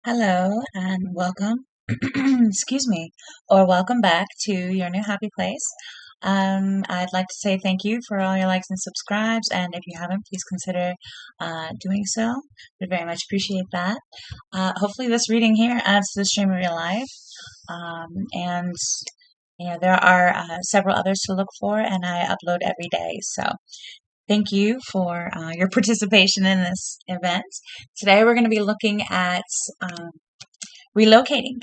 Hello and welcome, excuse me, or welcome back to your new happy place. I'd like to say thank you for all your likes and subscribes, and if you haven't, please consider doing so. We'd very much appreciate that. Hopefully, this reading here adds to the stream of your life, and there are several others to look for, and I upload every day. So thank you for your participation in this event. Today we're going to be looking at relocating.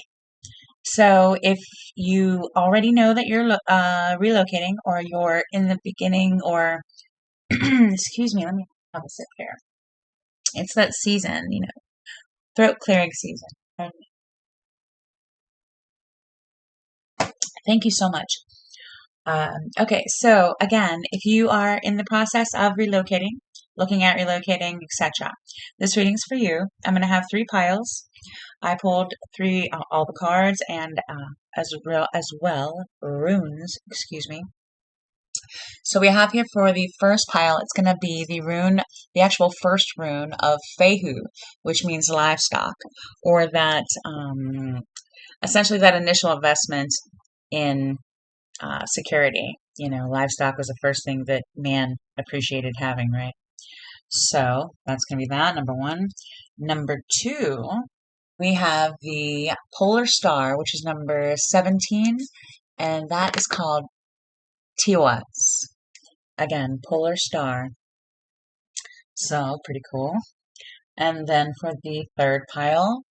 So if you already know that you're relocating, or you're in the beginning, or excuse me, let me have a sip here. It's that season, throat clearing season. Thank you so much. Okay, so again, if you are in the process of relocating, looking at relocating, etc., this reading's for you. I'm going to have three piles. I pulled all the cards, and as well runes. Excuse me. So we have here for the first pile, it's going to be the rune, the actual first rune of Fehu, which means livestock, or that essentially that initial investment in security. Livestock was the first thing that man appreciated having, right? So that's going to be that, number one. Number two, we have the polar star, which is number 17, and that is called Tiwaz. Again, polar star. So pretty cool. And then for the third pile,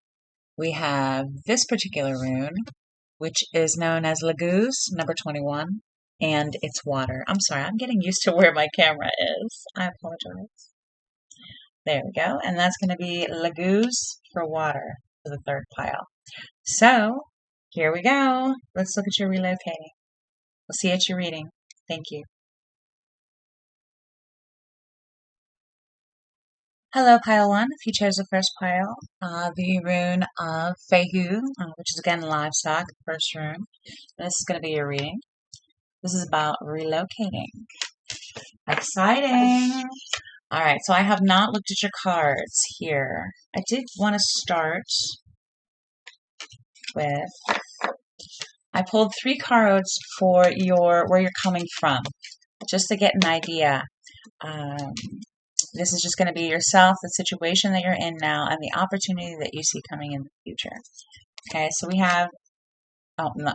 we have this particular rune, which is known as Laguz, number 21, and it's water. I'm sorry, I'm getting used to where my camera is. I apologize. There we go. And that's going to be Laguz for water for the third pile. So here we go. Let's look at your relocating. We'll see at your reading. Thank you. Hello, pile one. If you chose the first pile, the rune of Fehu, which is again livestock, the first rune. And this is going to be your reading. This is about relocating. Exciting! All right, so I have not looked at your cards here. I did want to start with, I pulled three cards for where you're coming from, just to get an idea. This is just going to be yourself, the situation that you're in now, and the opportunity that you see coming in the future. Okay, so we have, oh no,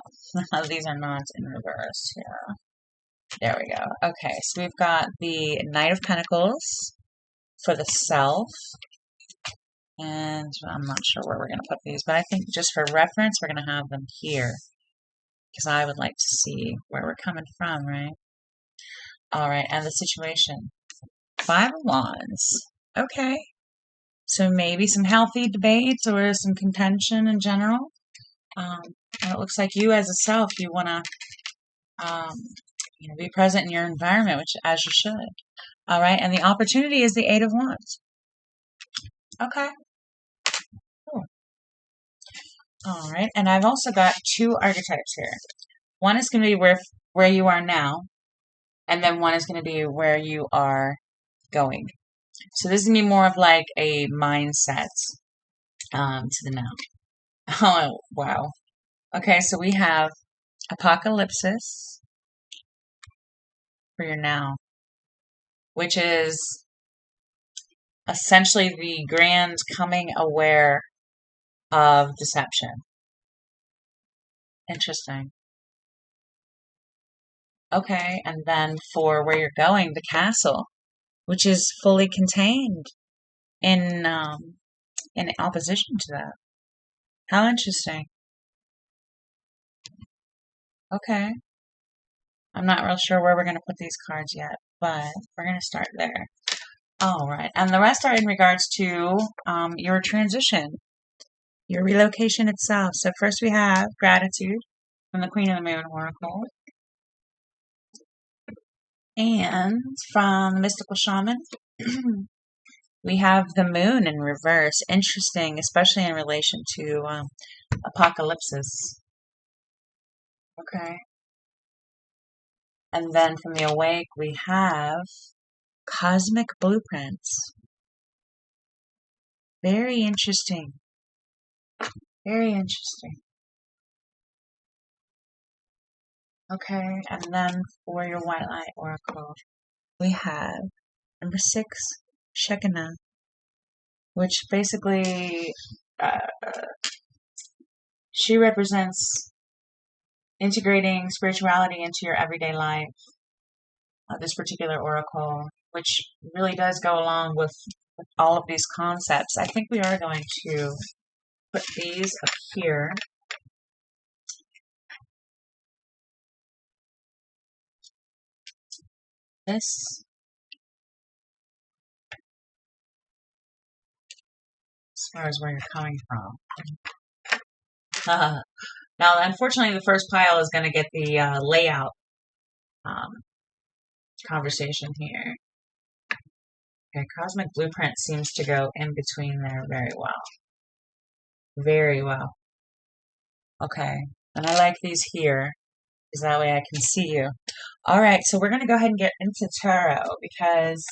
these are not in reverse here. There we go. Okay, so we've got the Knight of Pentacles for the self. And I'm not sure where we're going to put these, but I think just for reference, we're going to have them here. Because I would like to see where we're coming from, right? All right, and the situation. Five of Wands. Okay. So maybe some healthy debates or some contention in general. And it looks like you as a self, you want to be present in your environment, which as you should. All right, and the opportunity is the Eight of Wands. Okay. Cool. All right, and I've also got two archetypes here. One is going to be where you are now, and then one is going to be where you are going. So this is going to be more of like a mindset to the now. Oh, wow. Okay, so we have Apocalypsis for your now, which is essentially the grand coming aware of deception. Interesting. Okay, and then for where you're going, the castle, which is fully contained in opposition to that. How interesting. Okay. I'm not real sure where we're going to put these cards yet, but we're going to start there. All right, and the rest are in regards to your transition, your relocation itself. So first we have gratitude from the Queen of the Moon Oracle. And from the Mystical Shaman, we have the moon in reverse. Interesting, especially in relation to apocalypses. Okay. And then from the awake, we have cosmic blueprints. Very interesting. Very interesting. Okay, and then for your white light oracle, we have number 6, Shekinah, which basically uh, she represents integrating spirituality into your everyday life. This particular oracle, which really does go along with all of these concepts. I think we are going to put these up here. This, as far as where you're coming from. Now, unfortunately, the first pile is going to get the layout conversation here. Okay, Cosmic Blueprint seems to go in between there very well. Very well. Okay, and I like these here, because that way I can see you. All right, so we're going to go ahead and get into tarot, because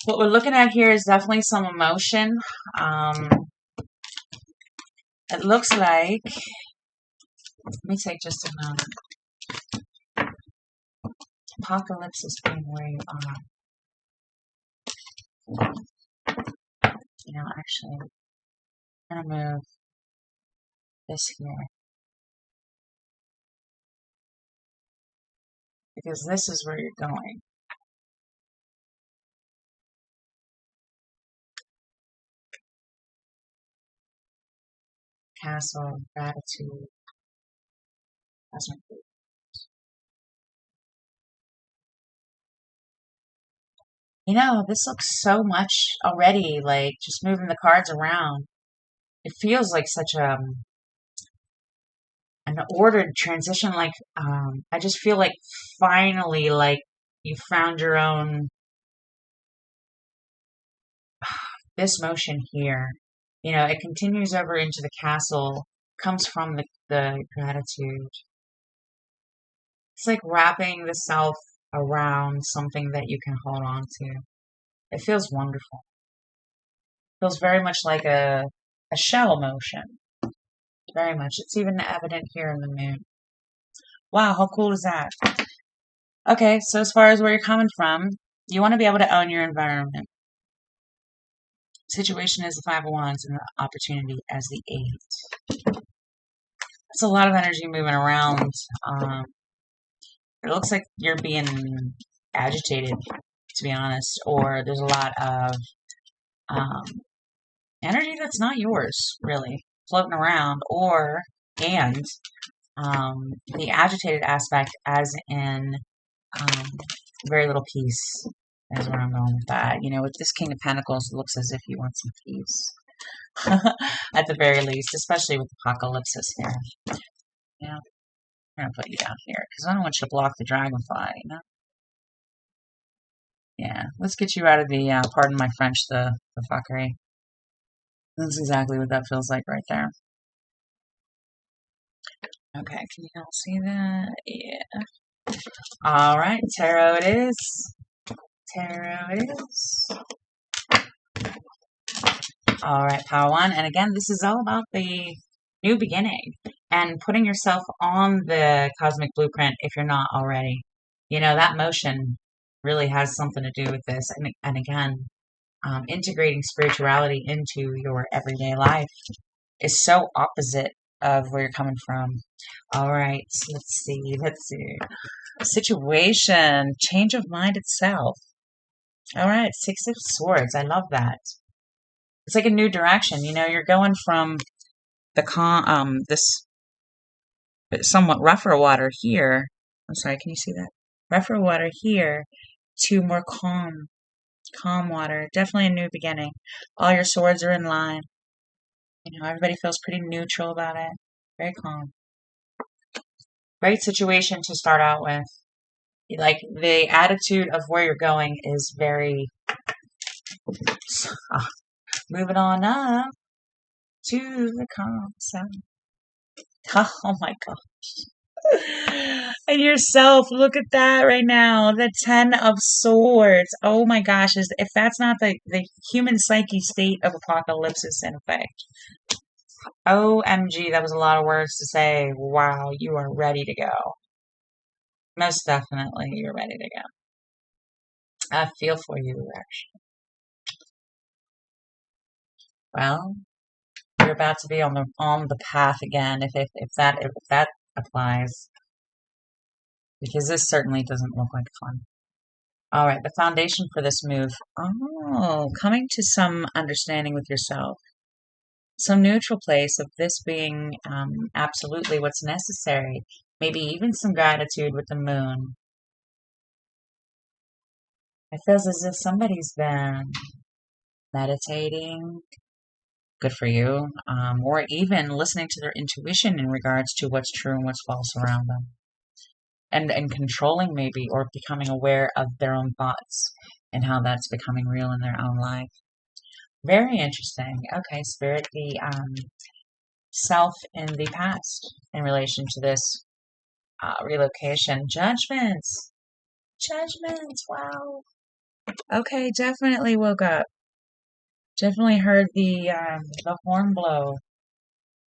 what we're looking at here is definitely some emotion. It looks like, let me take just a moment. Apocalypse is being where you are. You know, actually, I'm going to move this here, because this is where you're going. Castle, gratitude, cosmic. You know, this looks so much already like just moving the cards around. It feels like such an ordered transition. Like I just feel like finally, like you found your own. This motion here, you know, it continues over into the castle, comes from the gratitude. It's like wrapping the self around something that you can hold on to. It feels wonderful. It feels very much like a shell motion. Very much. It's even evident here in the moon. Wow, how cool is that? Okay, so as far as where you're coming from, you want to be able to own your environment. Situation is the 5 of Wands and the opportunity as the 8. It's a lot of energy moving around. It looks like you're being agitated, to be honest, or there's a lot of energy that's not yours, really, floating around, and the agitated aspect, as in very little peace, is where I'm going with that. You know, with this King of Pentacles, it looks as if you want some peace, at the very least, especially with Apocalypsis here. You know, I'm going to put you down here, because I don't want you to block the dragonfly, you know? Yeah, let's get you out of the, pardon my French, the fuckery. That's exactly what that feels like right there. Okay, can you all see that? Yeah. All right, tarot it is. Tarot it is. All right, power 1. And again, this is all about the new beginning and putting yourself on the cosmic blueprint if you're not already. You know, that motion really has something to do with this. And again, integrating spirituality into your everyday life is so opposite of where you're coming from. All right, so let's see. Situation, change of mind itself. All right, 6 of Swords. I love that. It's like a new direction. You know, you're going from the this somewhat rougher water here. I'm sorry, can you see that? Rougher water here to more calm water. Definitely a new beginning. All your swords are in line. You know, everybody feels pretty neutral about it. Very calm. Great situation to start out with. Like, the attitude of where you're going is very moving on up to the calm side. Oh my gosh. And yourself, look at that right now. The 10 of Swords. Oh my gosh. If that's not the human psyche state of Apocalypsis in effect. OMG, that was a lot of words to say. Wow, you are ready to go. Most definitely, you're ready to go. I feel for you, actually. Well, you're about to be on the path again, if that applies, because this certainly doesn't look like fun. All right, the foundation for this move. Oh, coming to some understanding with yourself, some neutral place of this being absolutely what's necessary. Maybe even some gratitude with the moon. It feels as if somebody's been meditating, good for you, or even listening to their intuition in regards to what's true and what's false around them. And controlling maybe, or becoming aware of their own thoughts and how that's becoming real in their own life. Very interesting. Okay, Spirit, the self in the past in relation to this relocation. Judgments. Judgments. Wow. Okay, definitely woke up. Definitely heard the horn blow.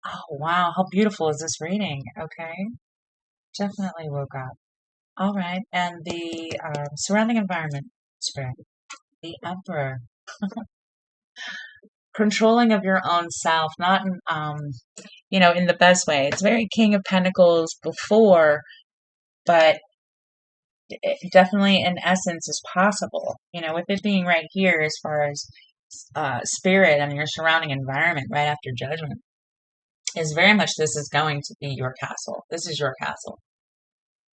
Oh, wow. How beautiful is this reading? Okay. Definitely woke up. All right. And the surrounding environment, Spirit. The Emperor. Controlling of your own self, not in the best way. It's very King of Pentacles before, but it definitely in essence is possible. With it being right here as far as spirit and your surrounding environment right after judgment is very much this is going to be your castle. This is your castle.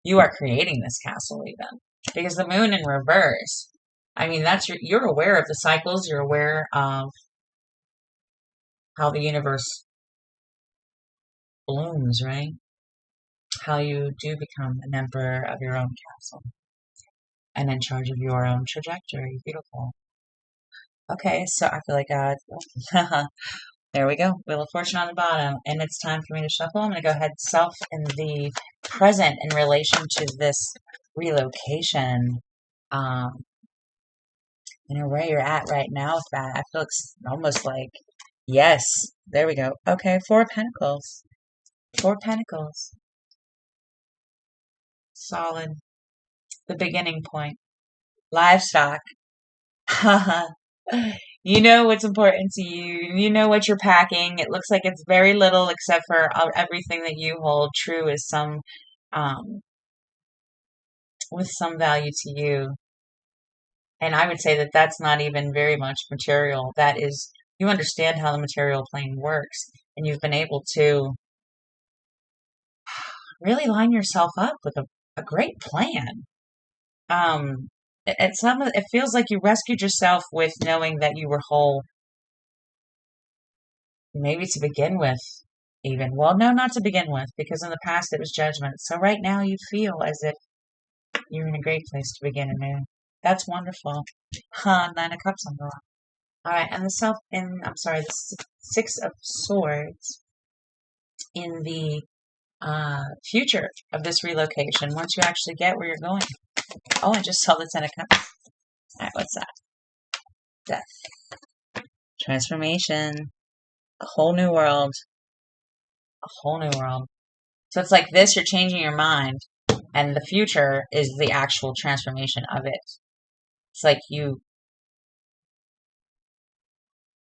You are creating this castle even. Because the moon in reverse, I mean, you're aware of the cycles, you're aware of how the universe blooms, right? How you do become an emperor of your own castle and in charge of your own trajectory. Beautiful. Okay, so I feel like there we go. Wheel of Fortune on the bottom, and it's time for me to shuffle. I'm going to go ahead self in the present in relation to this relocation. Um, where you're at right now with that. I feel almost like, yes, there we go. Okay, Four of Pentacles. Four of Pentacles. Solid. The beginning point. Livestock. You know what's important to you. You know what you're packing. It looks like it's very little except for everything that you hold true is um, with some value to you. And I would say that that's not even very much material. That is, you understand how the material plane works, and you've been able to really line yourself up with a great plan. It feels like you rescued yourself with knowing that you were whole. Maybe to begin with, even. Well, no, not to begin with, because in the past it was judgment. So right now you feel as if you're in a great place to begin anew. That's wonderful. Nine of Cups on the line. All right, and the Six of Swords in the future of this relocation. Once you actually get where you're going. Oh, I just saw the Ten of Cups. All right, what's that? Death. Transformation. A whole new world. A whole new world. So it's like this, you're changing your mind, and the future is the actual transformation of it. It's like you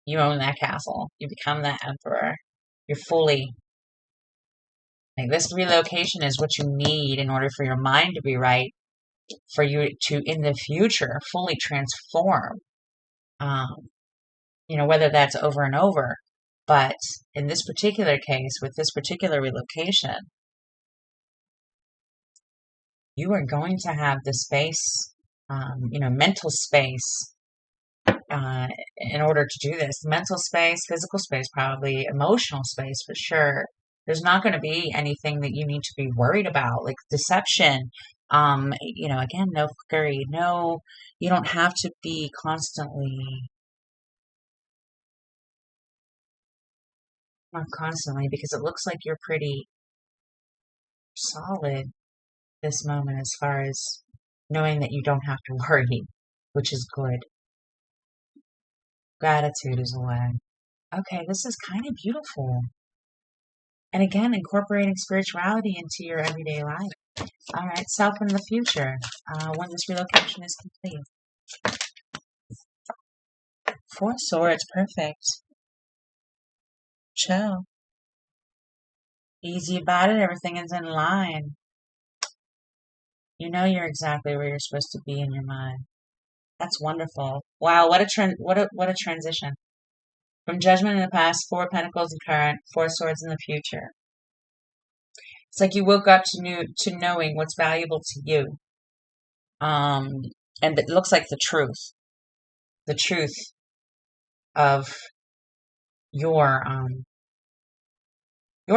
own that castle. You become that emperor. You're fully, like, this relocation is what you need in order for your mind to be right, for you to, in the future, fully transform. Whether that's over and over. But in this particular case, with this particular relocation, you are going to have the space, mental space, in order to do this. Mental space, physical space, probably emotional space for sure. There's not going to be anything that you need to be worried about, like deception. Again, no fuckery. No, you don't have to be not constantly, because it looks like you're pretty solid this moment as far as knowing that you don't have to worry, which is good. Gratitude is a way. Okay, this is kind of beautiful. And again, incorporating spirituality into your everyday life. All right, self in the future, when this relocation is complete. Four Swords, perfect. Chill. Easy about it, everything is in line. You know you're exactly where you're supposed to be in your mind. That's wonderful. Wow, what a transition. From Judgment in the past, Four of Pentacles in current, Four Swords in the future. It's like you woke up to knowing what's valuable to you. And it looks like the truth of your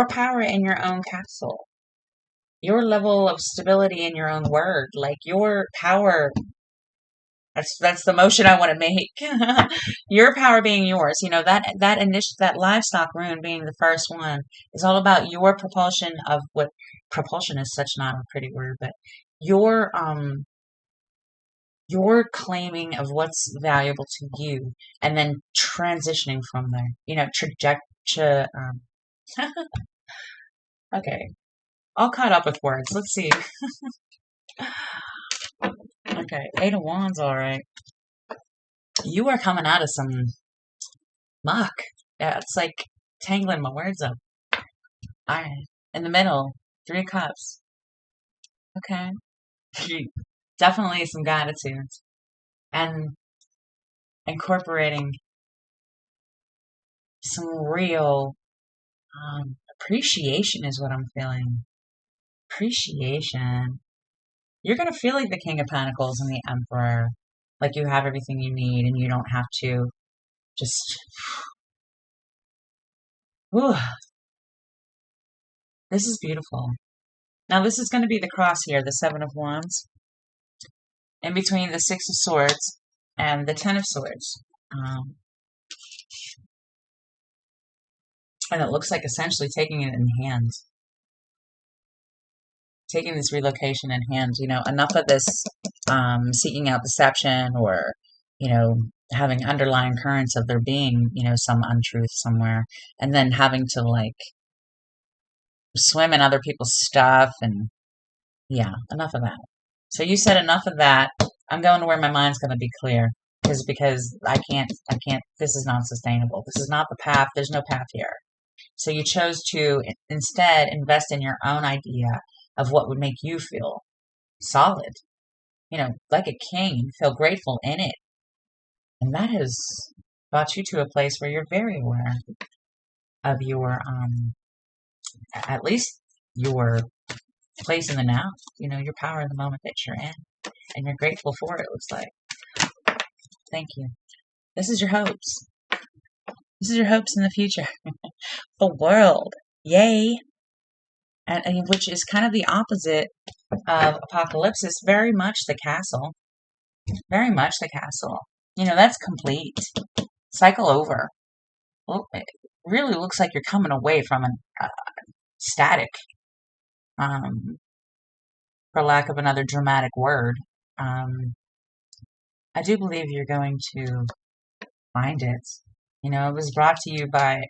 power in your own castle, your level of stability in your own word, like your power. That's the motion I want to make. Your power being yours. You know, that livestock rune being the first one is all about your propulsion of what propulsion is such not a pretty word, but your claiming of what's valuable to you and then transitioning from there. You know, okay. All caught up with words. Let's see. Okay, Eight of Wands, all right. You are coming out of some muck. Yeah, it's like tangling my words up. All right. In the middle, Three of Cups. Okay. Definitely some gratitude. And incorporating some real appreciation is what I'm feeling. Appreciation. You're going to feel like the King of Pentacles and the Emperor. Like you have everything you need and you don't have to just... Whew. This is beautiful. Now this is going to be the cross here, the Seven of Wands. In between the Six of Swords and the Ten of Swords. And it looks like essentially taking it in hand. Taking this relocation in hand. You know, enough of this seeking out deception or, you know, having underlying currents of there being, you know, some untruth somewhere. And then having to, like, swim in other people's stuff. And, yeah, enough of that. So you said enough of that. I'm going to where my mind's going to be clear. Because I can't, this is not sustainable. This is not the path. There's no path here. So you chose to instead invest in your own idea of what would make you feel solid. You know, like a king. You feel grateful in it. And that has brought you to a place where you're very aware of your, at least your place in the now. You know, your power in the moment that you're in. And you're grateful for it, looks like. Thank you. This is your hopes. This is your hopes in the future. The world. Yay. And which is kind of the opposite of apocalypse. Very much the castle. Very much the castle. You know, that's complete. Cycle over. Well, it really looks like you're coming away from a static. For lack of another dramatic word. I do believe you're going to find it. You know, it was brought to you by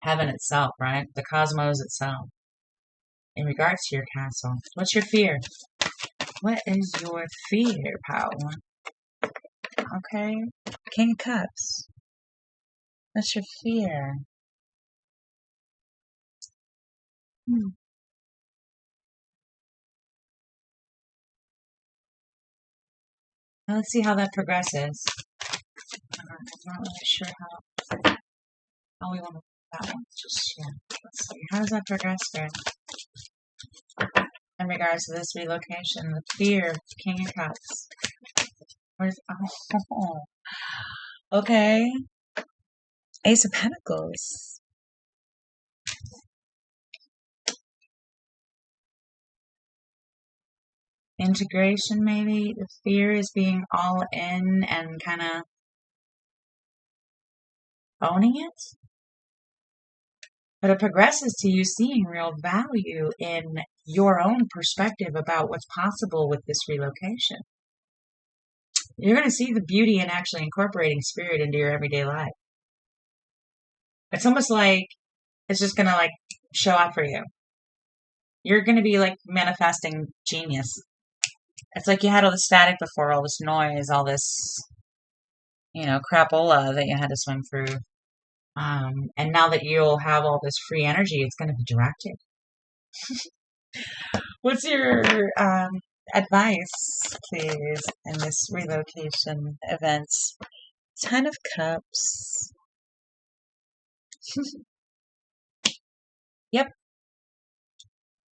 heaven itself, right? The cosmos itself. In regards to your castle, what's your fear? What is your fear, pal? Okay. King of Cups. What's your fear? Now let's see how that progresses. I'm not really sure how we want to do that one. Just, yeah. Let's see. How does that progress there? In regards to this relocation, the fear of King of Cups. Where's, oh. Okay. Ace of Pentacles. Integration, maybe. The fear is being all in and kind of owning it. But it progresses to you seeing real value in your own perspective about what's possible with this relocation. You're going to see the beauty in actually incorporating spirit into your everyday life. It's almost like it's just going to, like, show up for you. You're going to be like manifesting genius. It's like you had all the static before, all this noise, all this, crapola that you had to swim through. And now that you'll have all this free energy, it's going to be directed. What's your advice, please, in this relocation events? 10 of Cups. Yep.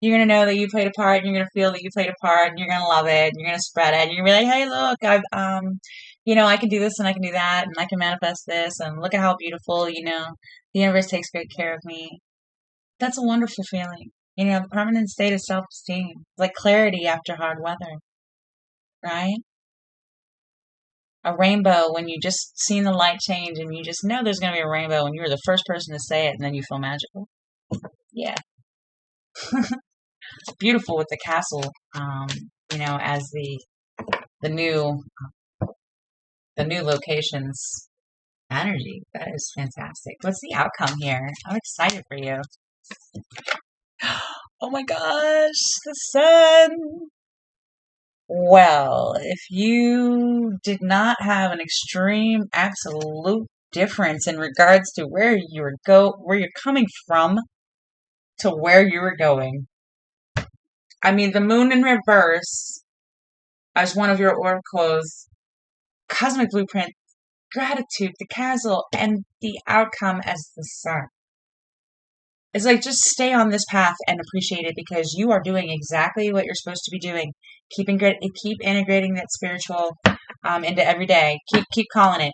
You're going to know that you played a part, and you're going to feel that you played a part, and you're going to love it, and you're going to spread it, and you're going to be like, hey, look, I can do this, and I can do that, and I can manifest this, and look at how beautiful, the universe takes great care of me. That's a wonderful feeling. The permanent state of self-esteem, like clarity after hard weather, right? A rainbow when you just seen the light change and you just know there's going to be a rainbow and you're the first person to say it and then you feel magical. Yeah. It's beautiful with the castle, as the new location's energy. That is fantastic. What's the outcome here? I'm excited for you. Oh my gosh, the sun. Well, if you did not have an extreme absolute difference in regards to where you're coming from to where you were going. I mean, the moon in reverse as one of your oracles, cosmic blueprint, gratitude, the castle, and the outcome as the sun. It's like, just stay on this path and appreciate it because you are doing exactly what you're supposed to be doing. Keep integrating that spiritual into every day. Keep calling it.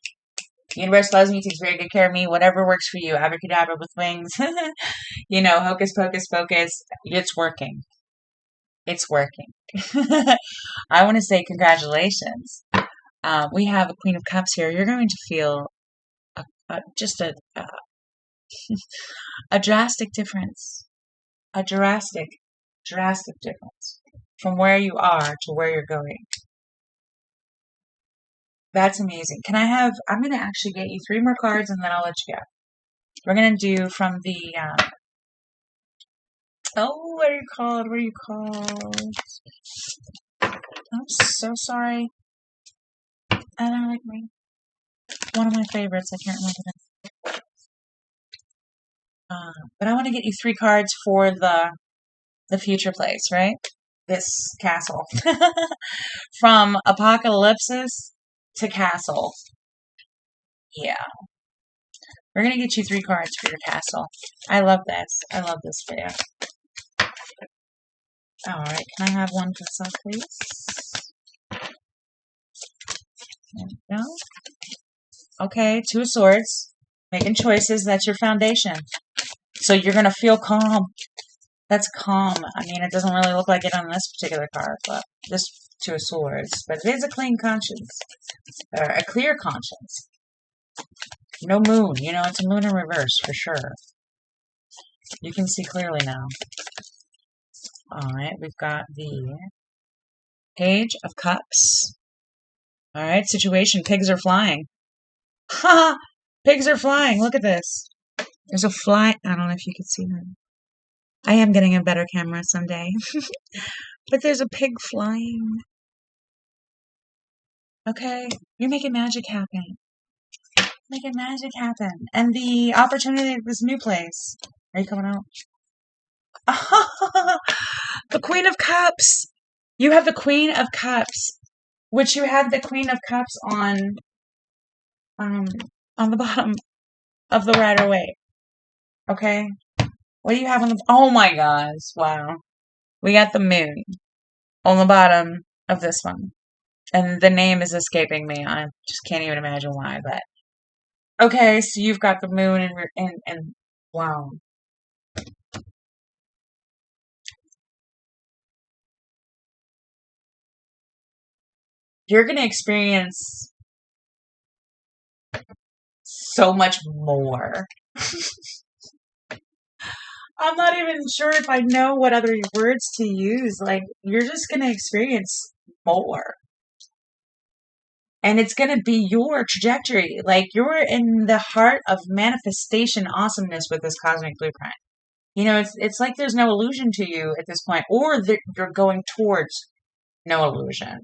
The universe loves me, takes very good care of me. Whatever works for you. Abracadabra with wings. Hocus pocus focus. It's working. It's working. I want to say congratulations. We have a Queen of Cups here. You're going to feel just a drastic difference. A drastic difference from where you are to where you're going. That's amazing. I'm going to actually get you 3 more cards and then I'll let you go. We're going to do from the, what are you called? I'm so sorry. I don't like me. One of my favorites. I can't remember them. But I want to get you 3 cards for the future place, right? This castle. From apocalypsis to castle. Yeah. We're going to get you 3 cards for your castle. I love this. I love this for you. Alright, can I have one for self, please? There we go. Okay, 2 of Swords. Making choices. That's your foundation. So you're going to feel calm. That's calm. I mean, it doesn't really look like it on this particular card, but this 2 of Swords. But it is a clean conscience. Or a clear conscience. No moon. It's a moon in reverse for sure. You can see clearly now. Alright, we've got the Page of Cups. Alright, situation. Pigs are flying. Ha! Pigs are flying. Look at this. There's a fly. I don't know if you can see that. I am getting a better camera someday. But there's a pig flying. Okay, you're making magic happen. Making magic happen. And the opportunity of this new place. Are you coming out? The Queen of Cups. You have the Queen of Cups, which you have the Queen of Cups on the bottom of the Rider-Waite. Okay? What do you have on the... Oh my gosh. Wow. We got the moon on the bottom of this one. And the name is escaping me. I just can't even imagine why, but... Okay, so you've got the moon and wow. You're going to experience so much more. I'm not even sure if I know what other words to use. Like, you're just going to experience more. And it's going to be your trajectory. Like, you're in the heart of manifestation awesomeness with this cosmic blueprint. You know, it's like there's no illusion to you at this point, or you're going towards no illusion.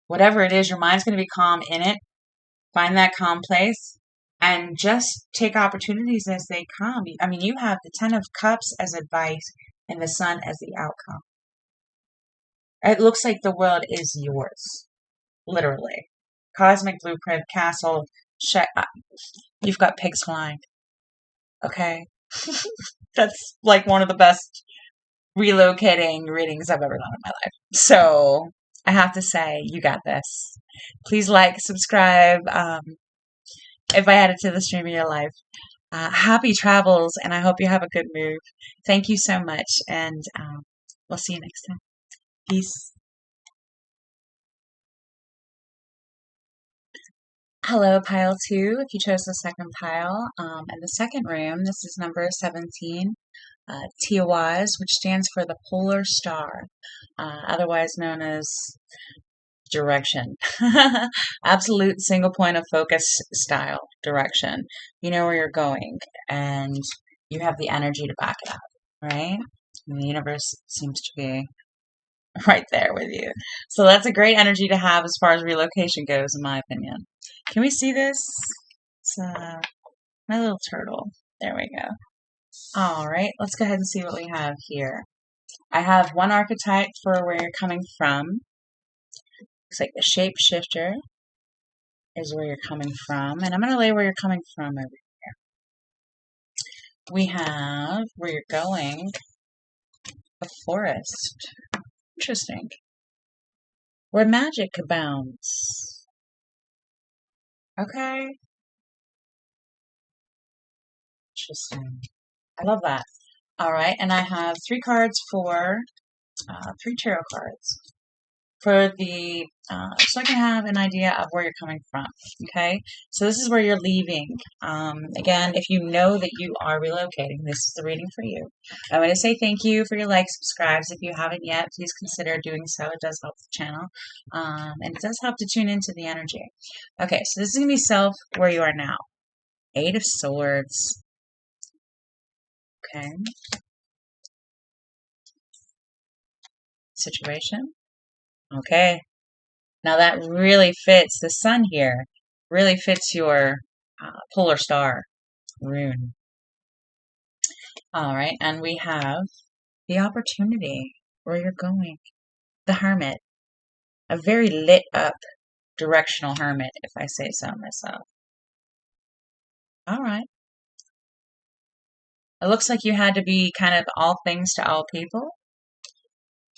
Whatever it is, your mind's going to be calm in it. Find that calm place and just take opportunities as they come. I mean, you have the Ten of Cups as advice and the Sun as the outcome. It looks like the world is yours, literally. Cosmic blueprint, castle, you've got pigs flying. Okay? That's like one of the best relocating readings I've ever done in my life. So I have to say, you got this. Please like, subscribe. If I added to the stream of your life, happy travels, and I hope you have a good move. Thank you so much, and we'll see you next time. Peace. Hello, pile 2, if you chose the second pile. In the second room, this is number 17, Tiwaz, which stands for the polar star, otherwise known as direction. Absolute single point of focus style direction. You know where you're going, and you have the energy to back it up, right? And the universe seems to be right there with you. So that's a great energy to have as far as relocation goes, in my opinion. Can we see this? It's my little turtle. There we go. All right, let's go ahead and see what we have here. I have one archetype for where you're coming from. Looks like the shapeshifter is where you're coming from. And I'm going to lay where you're coming from over here. We have where you're going, a forest. Interesting. Where magic abounds. Okay. Interesting. I love that. All right, and I have 3 cards for 3 tarot cards for the so I can have an idea of where you're coming from. Okay, so this is where you're leaving. Again, if you know that you are relocating, this is the reading for you. I want to say thank you for your likes, subscribes. If you haven't yet, please consider doing so. It does help the channel, and it does help to tune into the energy. Okay, so this is gonna be self where you are now. 8 of Swords. Okay. Situation. Okay. Now that really fits, the sun here really fits your polar star rune. All right, and we have the opportunity where you're going. The Hermit. A very lit up directional hermit, if I say so myself. All right. It looks like you had to be kind of all things to all people,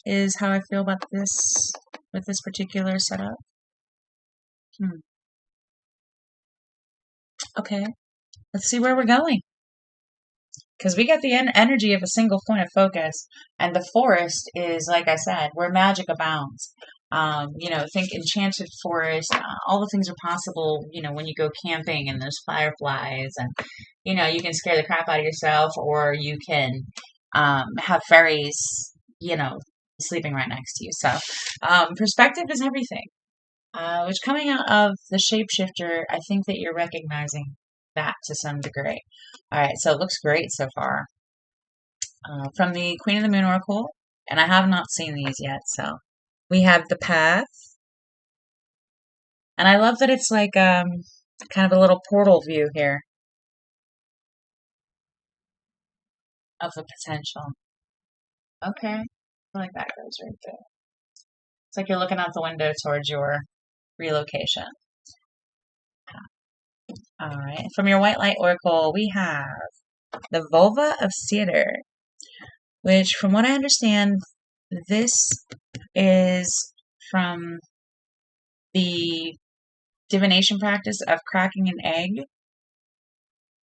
is how I feel about this, with this particular setup. Okay, let's see where we're going. Because we get the energy of a single point of focus, and the forest is, like I said, where magic abounds. You know, think enchanted forest. All the things are possible. You know, when you go camping and there's fireflies, and you know, you can scare the crap out of yourself, or you can have fairies. You know, sleeping right next to you. So, perspective is everything. Which coming out of the shapeshifter, I think that you're recognizing that to some degree. All right, so it looks great so far. From the Queen of the Moon Oracle, and I have not seen these yet, so we have the path. And I love that it's like kind of a little portal view here of the potential. Okay, I feel like that goes right there. It's like you're looking out the window towards your relocation. All right, from your White Light Oracle, we have the Vulva of Cedar, which, from what I understand, this is from the divination practice of cracking an egg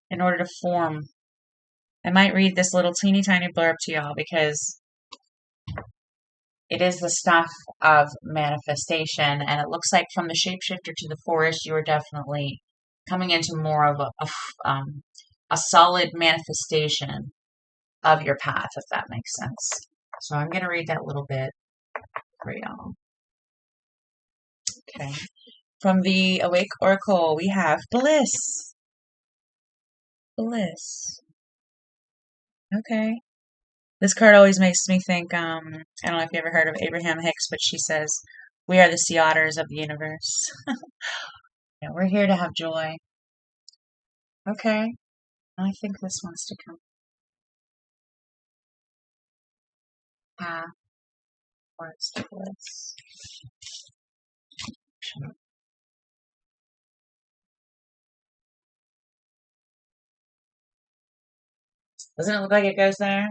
in order to form. I might read this little teeny tiny blurb to y'all because it is the stuff of manifestation, and it looks like from the shapeshifter to the forest, you are definitely coming into more of a solid manifestation of your path, if that makes sense. So I'm going to read that little bit for y'all. Okay. From the Awake Oracle, we have Bliss. Bliss. Okay. This card always makes me think, I don't know if you ever heard of Abraham Hicks, but she says, we are the sea otters of the universe. Yeah, we're here to have joy. Okay. I think this wants to come path towards bliss. Doesn't it look like it goes there?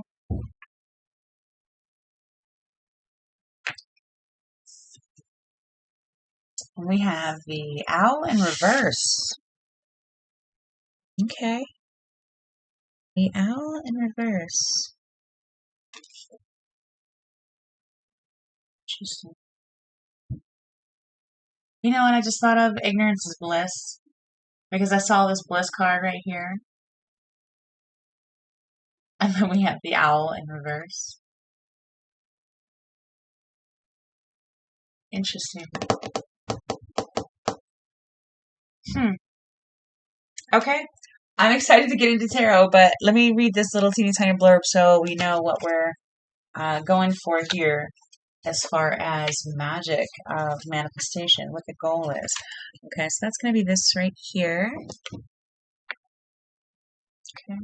And we have the owl in reverse. Okay. The owl in reverse. Interesting. You know what I just thought of? Ignorance is bliss. Because I saw this bliss card right here. And then we have the owl in reverse. Interesting. Okay. I'm excited to get into tarot, but let me read this little teeny tiny blurb so we know what we're going for here as far as magic of manifestation, what the goal is. Okay, so that's going to be this right here. Okay.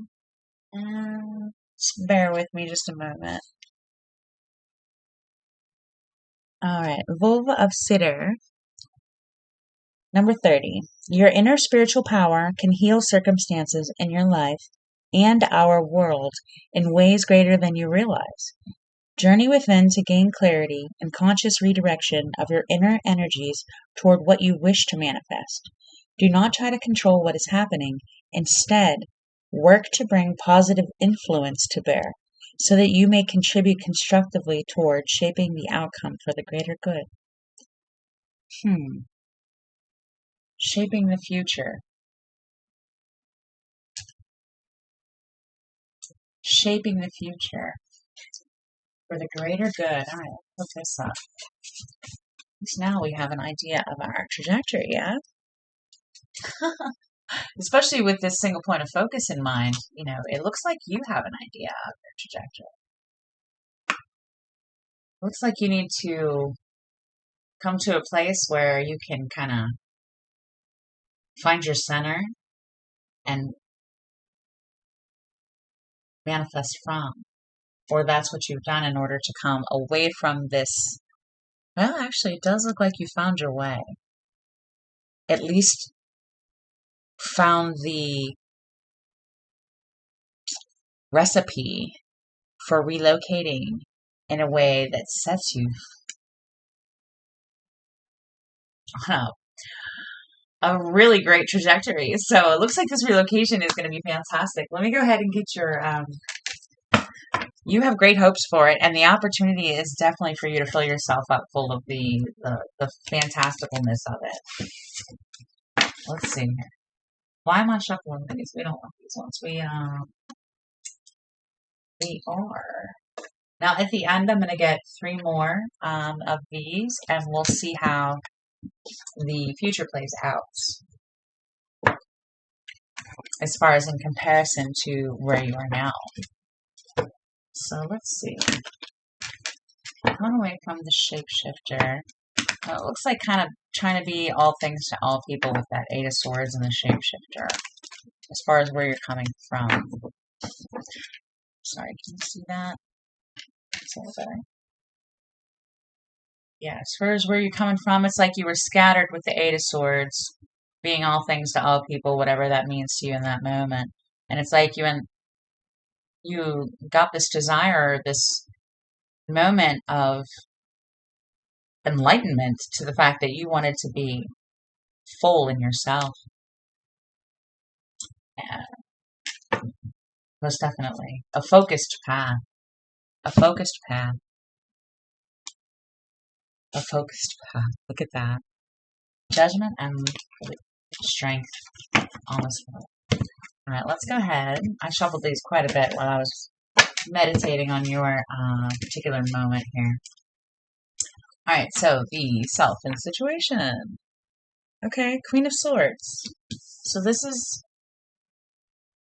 Just bear with me just a moment. All right, Vulva of Sitter. Number 30. Your inner spiritual power can heal circumstances in your life and our world in ways greater than you realize. Journey within to gain clarity and conscious redirection of your inner energies toward what you wish to manifest. Do not try to control what is happening. Instead, work to bring positive influence to bear so that you may contribute constructively toward shaping the outcome for the greater good. Shaping the future. Shaping the future for the greater good. All right, let's look this up. So now we have an idea of our trajectory, yeah? Especially with this single point of focus in mind, you know, it looks like you have an idea of your trajectory. Looks like you need to come to a place where you can kind of find your center and manifest from. Or that's what you've done in order to come away from this. Well, actually, it does look like you found your way. At least found the recipe for relocating in a way that sets you on a really great trajectory. So it looks like this relocation is going to be fantastic. Let me go ahead and get your, you have great hopes for it, and the opportunity is definitely for you to fill yourself up full of the fantasticalness of it. Let's see here. Why am I shuffling these? We don't want these ones. We are. Now at the end, I'm going to get 3 more of these, and we'll see how the future plays out as far as in comparison to where you are now. So let's see. Run away from the shapeshifter. Well, it looks like kind of trying to be all things to all people with that 8 of Swords and the shapeshifter. As far as where you're coming from. Sorry, can you see that? It's a little better. Yeah, as far as where you're coming from, it's like you were scattered with the 8 of Swords, being all things to all people, whatever that means to you in that moment. And it's like you got this desire, this moment of enlightenment to the fact that you wanted to be full in yourself. And most definitely. A focused path. A focused path. A focused path. Look at that. Judgment and strength on this one. Alright, let's go ahead. I shuffled these quite a bit while I was meditating on your particular moment here. Alright, so the self and situation. Okay, Queen of Swords. So this is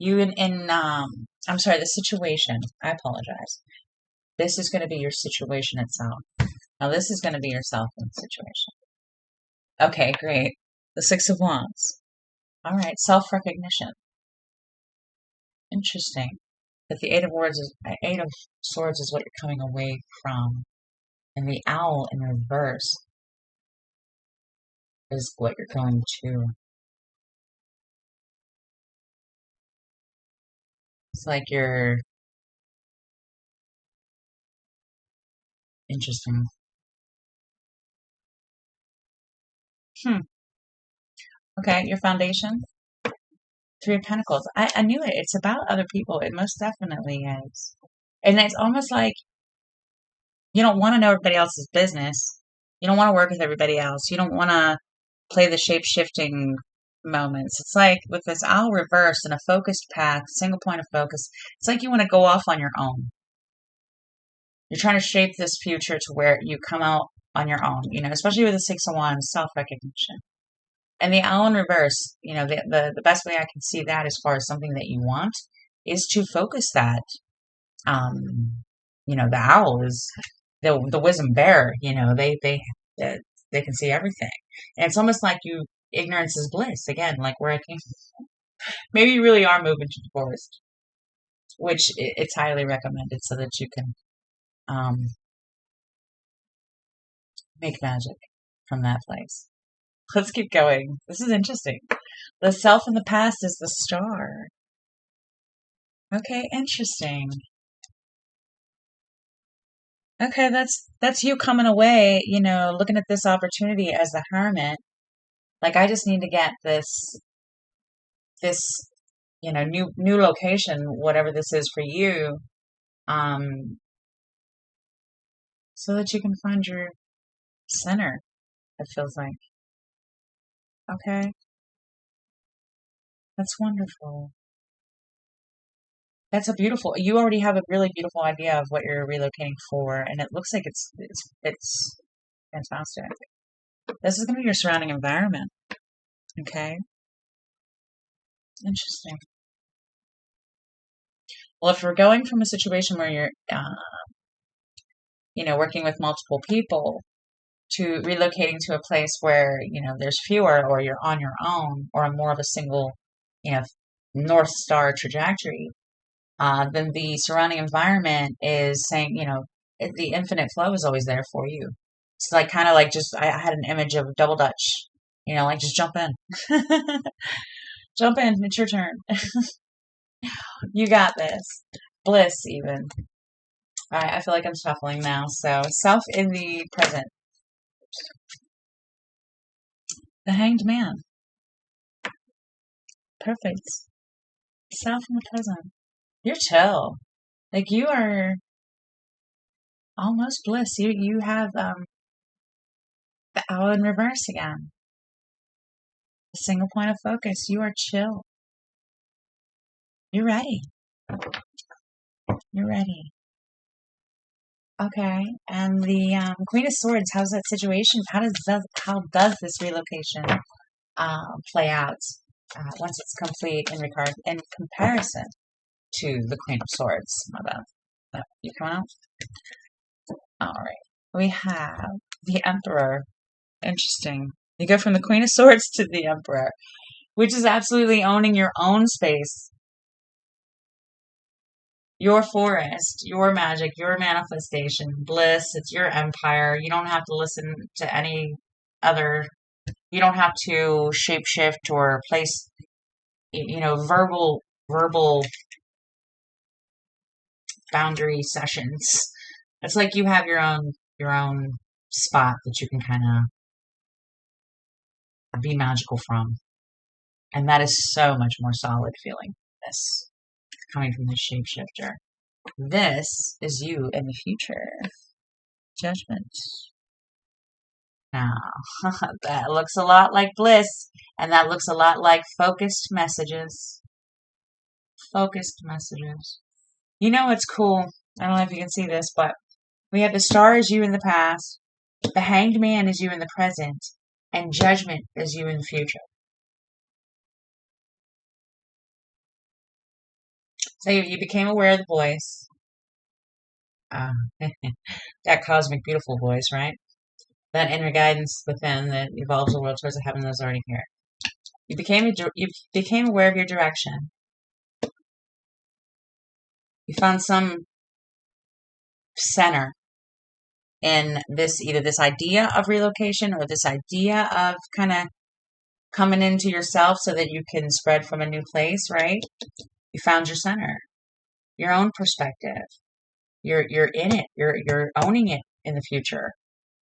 You I'm sorry, the situation. I apologize. This is going to be your situation itself. Now, this is going to be yourself in the situation. Okay, great. The Six of Wands. All right, self-recognition. Interesting. But the Eight of Swords is what you're coming away from, and the Owl in reverse is what you're going to. It's like you're interesting. Okay, your foundation. Three of Pentacles. I knew it. It's about other people. It most definitely is. And it's almost like you don't want to know everybody else's business. You don't want to work with everybody else. You don't want to play the shape-shifting moments. It's like with this owl reverse and a focused path, single point of focus, it's like you want to go off on your own. You're trying to shape this future to where you come out on your own, especially with the Six of Wands, self-recognition. And the owl in reverse, the best way I can see that as far as something that you want is to focus that. The owl is the wisdom bearer, they can see everything. And it's almost like ignorance is bliss. Again, like where I came from. Maybe you really are moving to the forest, which it's highly recommended so that you can make magic from that place. Let's keep going. This is interesting. The self in the past is the star. Okay, interesting. Okay, that's you coming away, looking at this opportunity as the hermit. Like I just need to get this new location, whatever this is for you, so that you can find your center, it feels like. Okay. That's wonderful. You already have a really beautiful idea of what you're relocating for, and it looks like it's fantastic. This is going to be your surrounding environment. Okay. Interesting. Well, if we're going from a situation where you're, working with multiple people to relocating to a place where, there's fewer or you're on your own or more of a single, North Star trajectory, then the surrounding environment is saying, the infinite flow is always there for you. It's like kind of like I had an image of double dutch, like just jump in. Jump in, it's your turn. You got this. Bliss, even. All right, I feel like I'm shuffling now. So, self in the present. The Hanged Man. Perfect. Self in the present. You're chill. Like you are almost bliss. You have the owl in reverse again. A single point of focus. You are chill. You're ready. You're ready. Okay. And the Queen of Swords. How's that situation? How does this relocation play out once it's complete in comparison to the Queen of Swords? My bad. You coming out? All right. We have the Emperor. Interesting. You go from the Queen of Swords to the Emperor, which is absolutely owning your own space, your forest, your magic, your manifestation, bliss. It's your empire. You don't have to listen to any other. You don't have to shapeshift or place, verbal boundary sessions. It's like you have your own spot that you can kind of be magical from. And that is so much more solid feeling. This coming from the shapeshifter. This is you in the future. Judgment. Now, that looks a lot like bliss, and that looks a lot like focused messages. Focused messages. You know what's cool? I don't know if you can see this, but we have the star as you in the past, the hanged man is you in the present, and judgment is you in the future. So you became aware of the voice, uh, that cosmic, beautiful voice, right? That inner guidance within that evolves the world towards the heaven that's already here. You became aware of your direction. You found some center in this, either this idea of relocation or this idea of kind of coming into yourself so that you can spread from a new place, right? You found your center, your own perspective. You're in it. You're owning it in the future,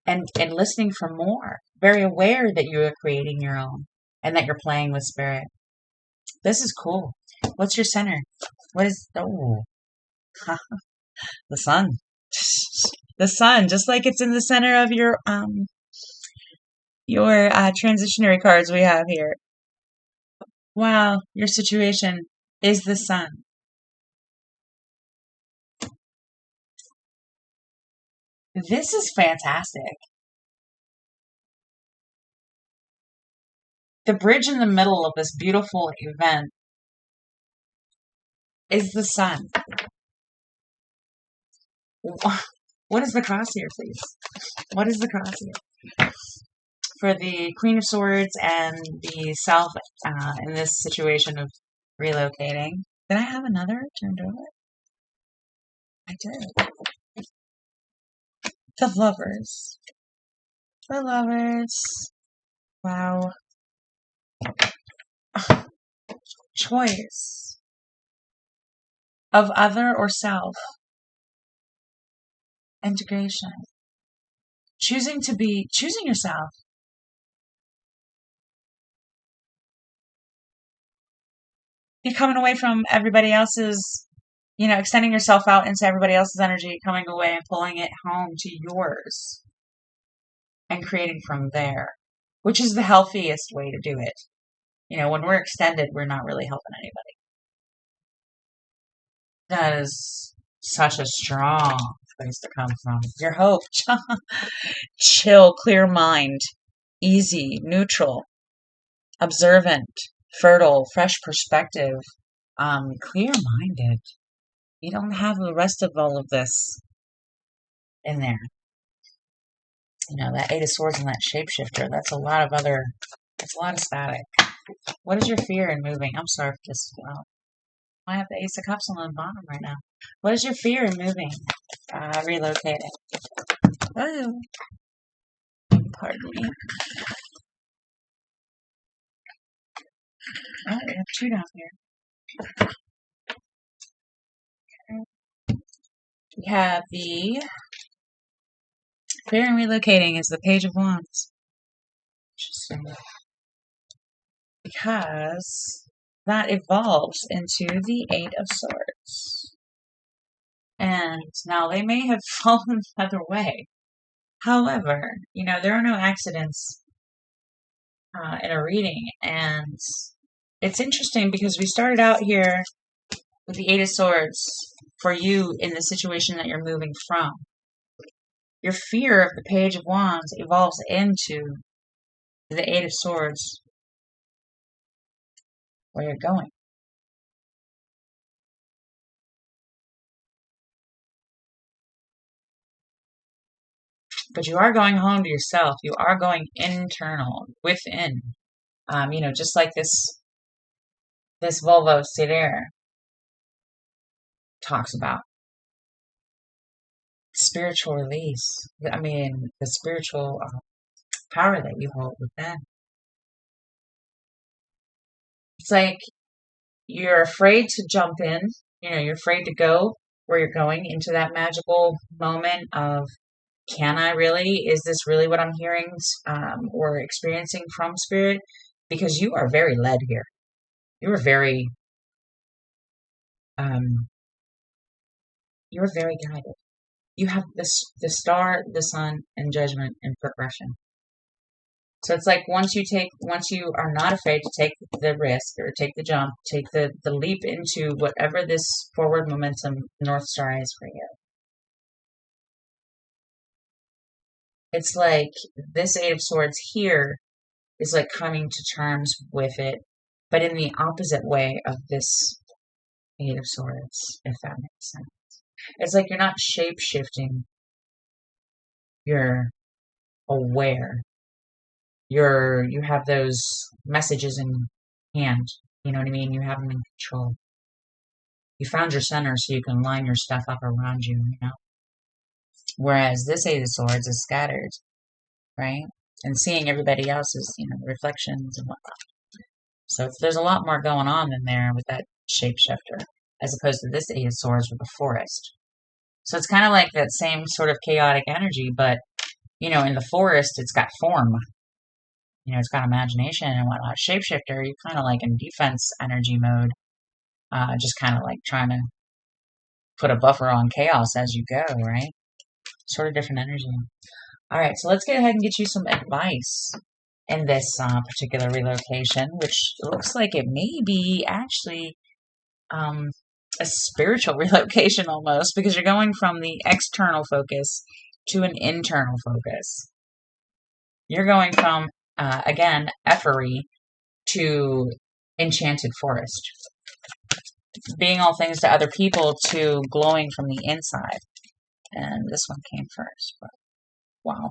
and listening for more. Very aware that you are creating your own and that you're playing with spirit. This is cool. What's your center? What is the sun? The sun, just like it's in the center of your transitionary cards we have here. Wow, your situation is the sun. This is fantastic. The bridge in the middle of this beautiful event is the sun. What is the cross here, please? What is the cross here? For the Queen of Swords and the Self in this situation of relocating. Did I have another turned over? I did. The Lovers. The Lovers. Wow. Choice of other or self. Integration. Choosing yourself. You're coming away from everybody else's, extending yourself out into everybody else's energy, coming away and pulling it home to yours and creating from there, which is the healthiest way to do it. When we're extended, we're not really helping anybody. That is such a strong place to come from. Your hope. Chill, clear mind, easy, neutral, observant, fertile, fresh perspective, clear-minded. You don't have the rest of all of this in there. That Eight of Swords and that Shapeshifter, that's a lot of static. What is your fear in moving? I'm sorry for this as well. I have the Ace of Cups on the bottom right now. What is your fear in moving? Relocating. Oh, pardon me. Oh, we have two down here. We have the fear in relocating is the Page of Wands. Interesting. Because that evolves into the Eight of Swords. And now they may have fallen the other way. However, there are no accidents in a reading. And it's interesting because we started out here with the Eight of Swords for you in the situation that you're moving from. Your fear of the Page of Wands evolves into the Eight of Swords where you're going. But you are going home to yourself. You are going internal, within. Just like this Volvo Sedair talks about. Spiritual release. The spiritual power that you hold within. It's like you're afraid to jump in. You're afraid to go where you're going into that magical moment of, can I really? Is this really what I'm hearing or experiencing from spirit? Because you are very led here. You are very, guided. You have the star, the sun, and judgment and progression. So it's like once you are not afraid to take the risk or take the jump, take the leap into whatever this forward momentum North Star is for you. It's like this Eight of Swords here is like coming to terms with it, but in the opposite way of this Eight of Swords, if that makes sense. It's like you're not shape-shifting. You're aware. You have those messages in hand. You know what I mean? You have them in control. You found your center so you can line your stuff up around you, you know? Whereas this Eight of Swords is scattered, right? And seeing everybody else's, reflections and whatnot. So there's a lot more going on in there with that shapeshifter, as opposed to this Eight of Swords with the forest. So it's kind of like that same sort of chaotic energy, but, in the forest, it's got form. It's got imagination and whatnot. Shapeshifter, you're kind of like in defense energy mode, just kind of like trying to put a buffer on chaos as you go, right? Sort of different energy. All right, so let's get ahead and get you some advice in this particular relocation, which looks like it may be actually a spiritual relocation almost, because you're going from the external focus to an internal focus. You're going from, again, effery to enchanted forest. Being all things to other people to glowing from the inside. And this one came first, but wow.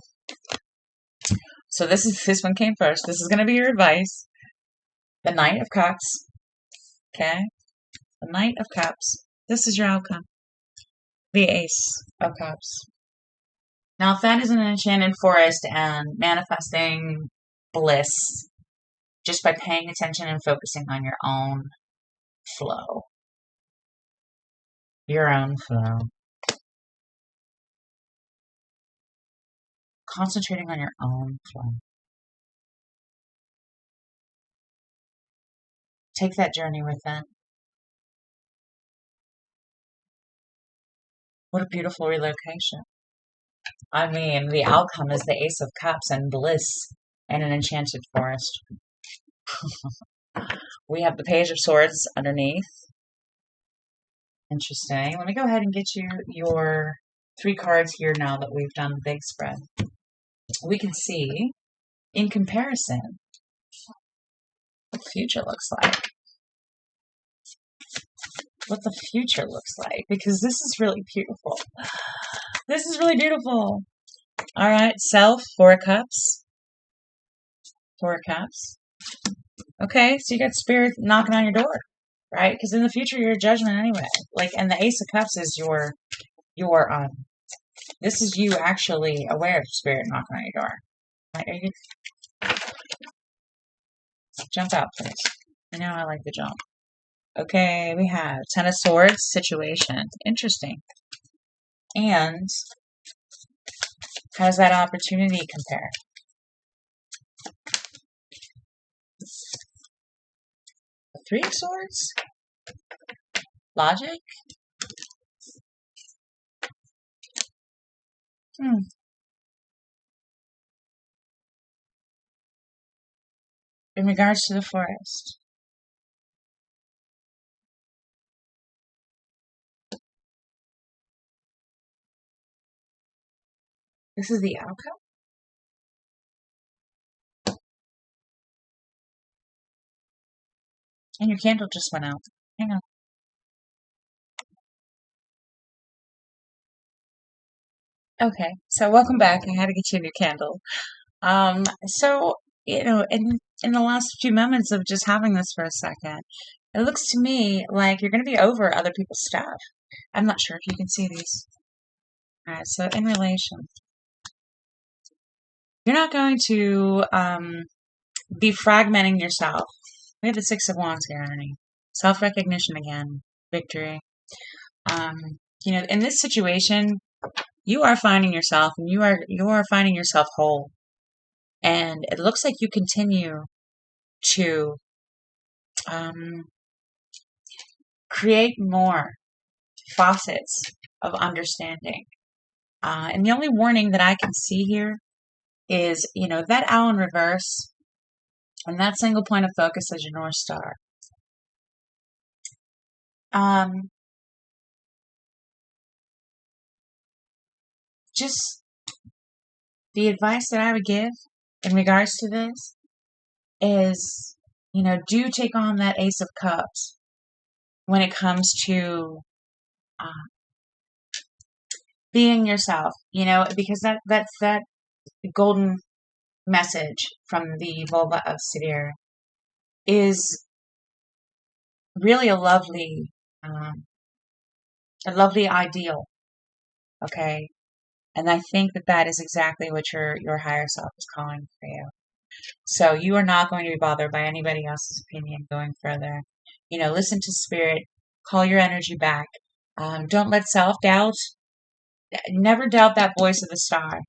So this one came first. This is going to be your advice. The Knight of Cups. Okay? The Knight of Cups. This is your outcome. The Ace of Cups. Now, if that is an enchanted forest and manifesting bliss just by paying attention and focusing on your own flow. Your own flow. Concentrating on your own flow. Take that journey within. What a beautiful relocation. I mean, the outcome is the Ace of Cups and bliss and an enchanted forest. We have the Page of Swords underneath. Interesting. Let me go ahead and get you your 3 cards here now that we've done the big spread. We can see, in comparison, what the future looks like. What the future looks like, because this is really beautiful. This is really beautiful. All right, Self, 4 of Cups. 4 of Cups. Okay, so you got Spirit knocking on your door, right? Because in the future, you're a judgment anyway. And the Ace of Cups is your this is you actually aware of Spirit knocking on your door. Like, are you? Jump out, please. I know I like the jump. Okay, we have Ten of Swords situation. Interesting. And how does that opportunity compare? The 3 of Swords? Logic? In regards to the forest. This is the outcome? And your candle just went out. Hang on. Okay, so welcome back. I had to get you a new candle. So, in the last few moments of just having this for a second, it looks to me like you're going to be over other people's stuff. I'm not sure if you can see these. All right, so in relation, you're not going to be fragmenting yourself. We have the 6 of Wands here underneath. Self-recognition again. Victory. In this situation, you are finding yourself, and you are finding yourself whole. And it looks like you continue to create more faucets of understanding. And the only warning that I can see here is, that owl in reverse and that single point of focus as your North Star. Just the advice that I would give in regards to this is, do take on that Ace of Cups when it comes to being yourself, because that's that golden message from the vulva of Sidir is really a lovely ideal. Okay. And I think that is exactly what your higher self is calling for you. So you are not going to be bothered by anybody else's opinion going further. Listen to spirit, call your energy back. Don't let self-doubt, never doubt that voice of the star.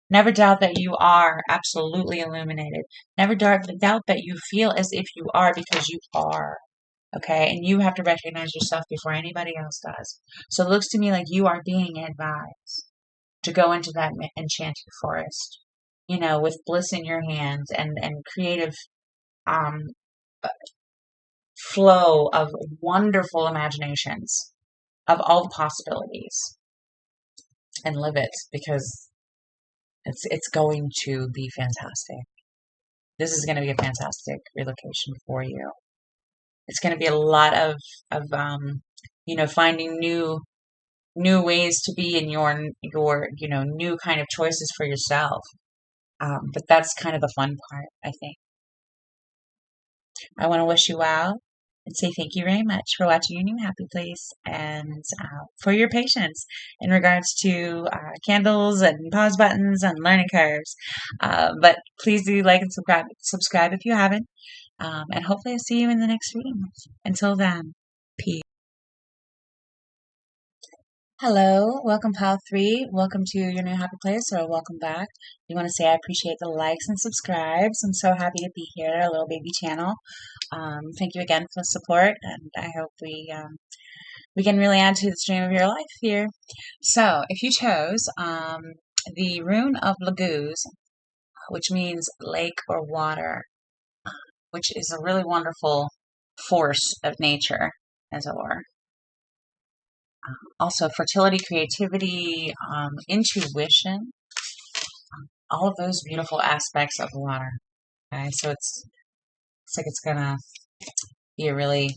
Never doubt that you are absolutely illuminated. Never doubt that you feel as if you are, because you are. Okay, and you have to recognize yourself before anybody else does. So it looks to me like you are being advised to go into that enchanted forest, with bliss in your hands and creative um, flow of wonderful imaginations of all the possibilities, and live it, because it's going to be fantastic. This is going to be a fantastic relocation for you. It's going to be a lot of finding new ways to be in your new kind of choices for yourself. But that's kind of the fun part, I think. I want to wish you well and say thank you very much for watching your new happy place, and for your patience in regards to candles and pause buttons and learning curves. But please do like and subscribe if you haven't. And hopefully I'll see you in the next reading. Until then, peace. Hello, welcome Pile 3. Welcome to your new happy place, or welcome back. You want to say I appreciate the likes and subscribes. I'm so happy to be here, a little baby channel. Thank you again for the support, and I hope we can really add to the stream of your life here. So, if you chose the rune of Laguz, which means lake or water, which is a really wonderful force of nature, as it were. Also, fertility, creativity, intuition, all of those beautiful aspects of water. Okay, so it's like it's gonna be a really,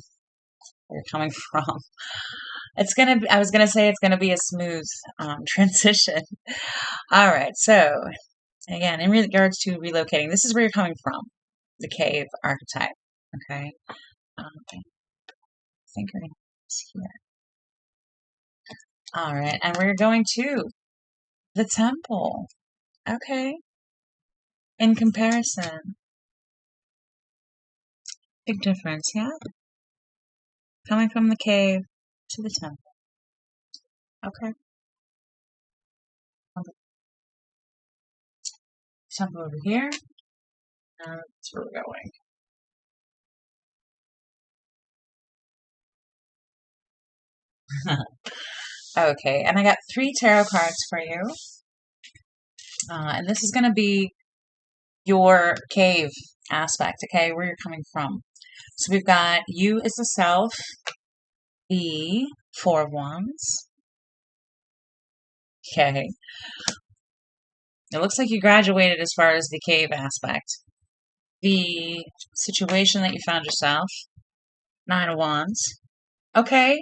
where you're coming from. I was gonna say it's gonna be a smooth transition. All right, so again, in regards to relocating, this is where you're coming from, the cave archetype. Okay, I think we're gonna see here. All right, and we're going to the temple. Okay, in comparison, big difference, yeah? Coming from the cave to the temple. Okay. Temple over here. That's where we're going. Okay, and I got 3 tarot cards for you. And this is going to be your cave aspect, okay, where you're coming from. So we've got you as the self, the 4 of Wands. Okay. It looks like you graduated as far as the cave aspect. The situation that you found yourself, 9 of Wands. Okay.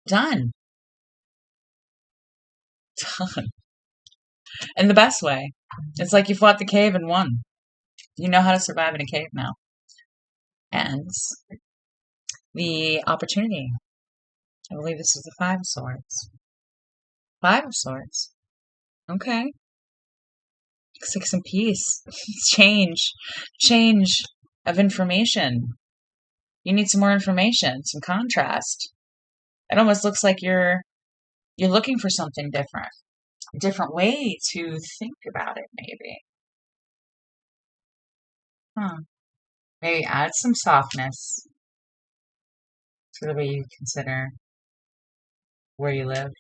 Done. Done. In the best way. It's like you fought the cave and won. You know how to survive in a cave now. And the opportunity. I believe this is the 5 of Swords. 5 of Swords. Okay. 6 and peace. Change of information. You need some more information, some contrast. It almost looks like you're looking for something different. A different way to think about it, maybe. Maybe add some softness to the way you consider where you live.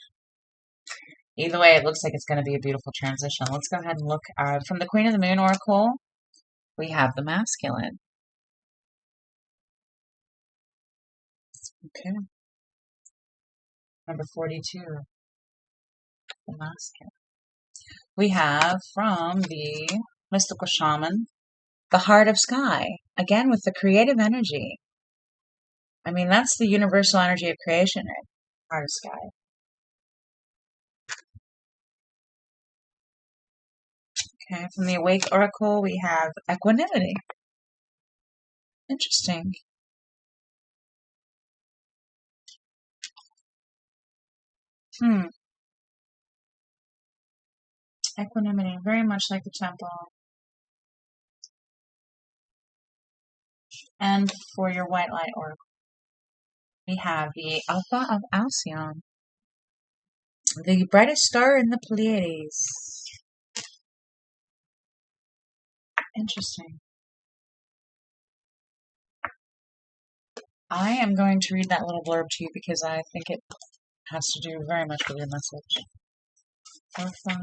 Either way, it looks like it's going to be a beautiful transition. Let's go ahead and look from the Queen of the Moon Oracle. We have the masculine. Okay. Number 42. The masculine. We have from the mystical shaman, the Heart of Sky. Again, with the creative energy. I mean, that's the universal energy of creation, right? Heart of sky. Okay, from the Awake Oracle, we have equanimity. Interesting. Hmm. Equanimity, very much like the temple. And for your white light oracle, we have the Alpha of Alcyon, the brightest star in the Pleiades. Interesting. I am going to read that little blurb to you because I think it has to do very much with your message. Alpha,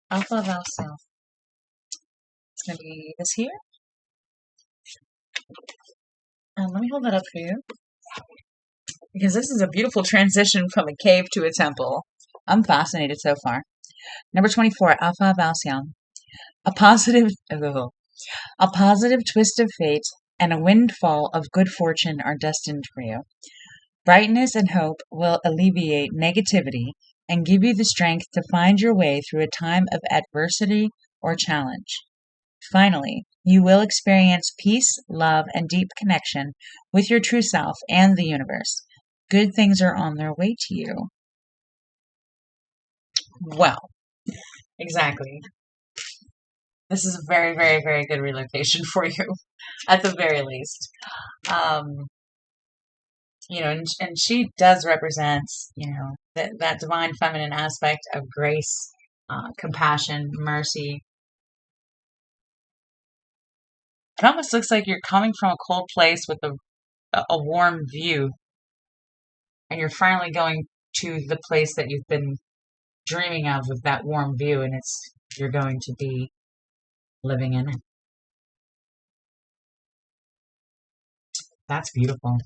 Alpha of Alcyon. It's going to be this here. And let me hold that up for you because this is a beautiful transition from a cave to a temple. I'm fascinated so far. Number 24, Alpha of Alcyon. A positive twist of fate and a windfall of good fortune are destined for you. Brightness and hope will alleviate negativity and give you the strength to find your way through a time of adversity or challenge. Finally, you will experience peace, love, and deep connection with your true self and the universe. Good things are on their way to you. Well, exactly. This is a very, very, very good relocation for you, at the very least. And she does represent, that divine feminine aspect of grace, compassion, mercy. It almost looks like you're coming from a cold place with a warm view, and you're finally going to the place that you've been dreaming of with that warm view, and you're going to be living in it. That's beautiful.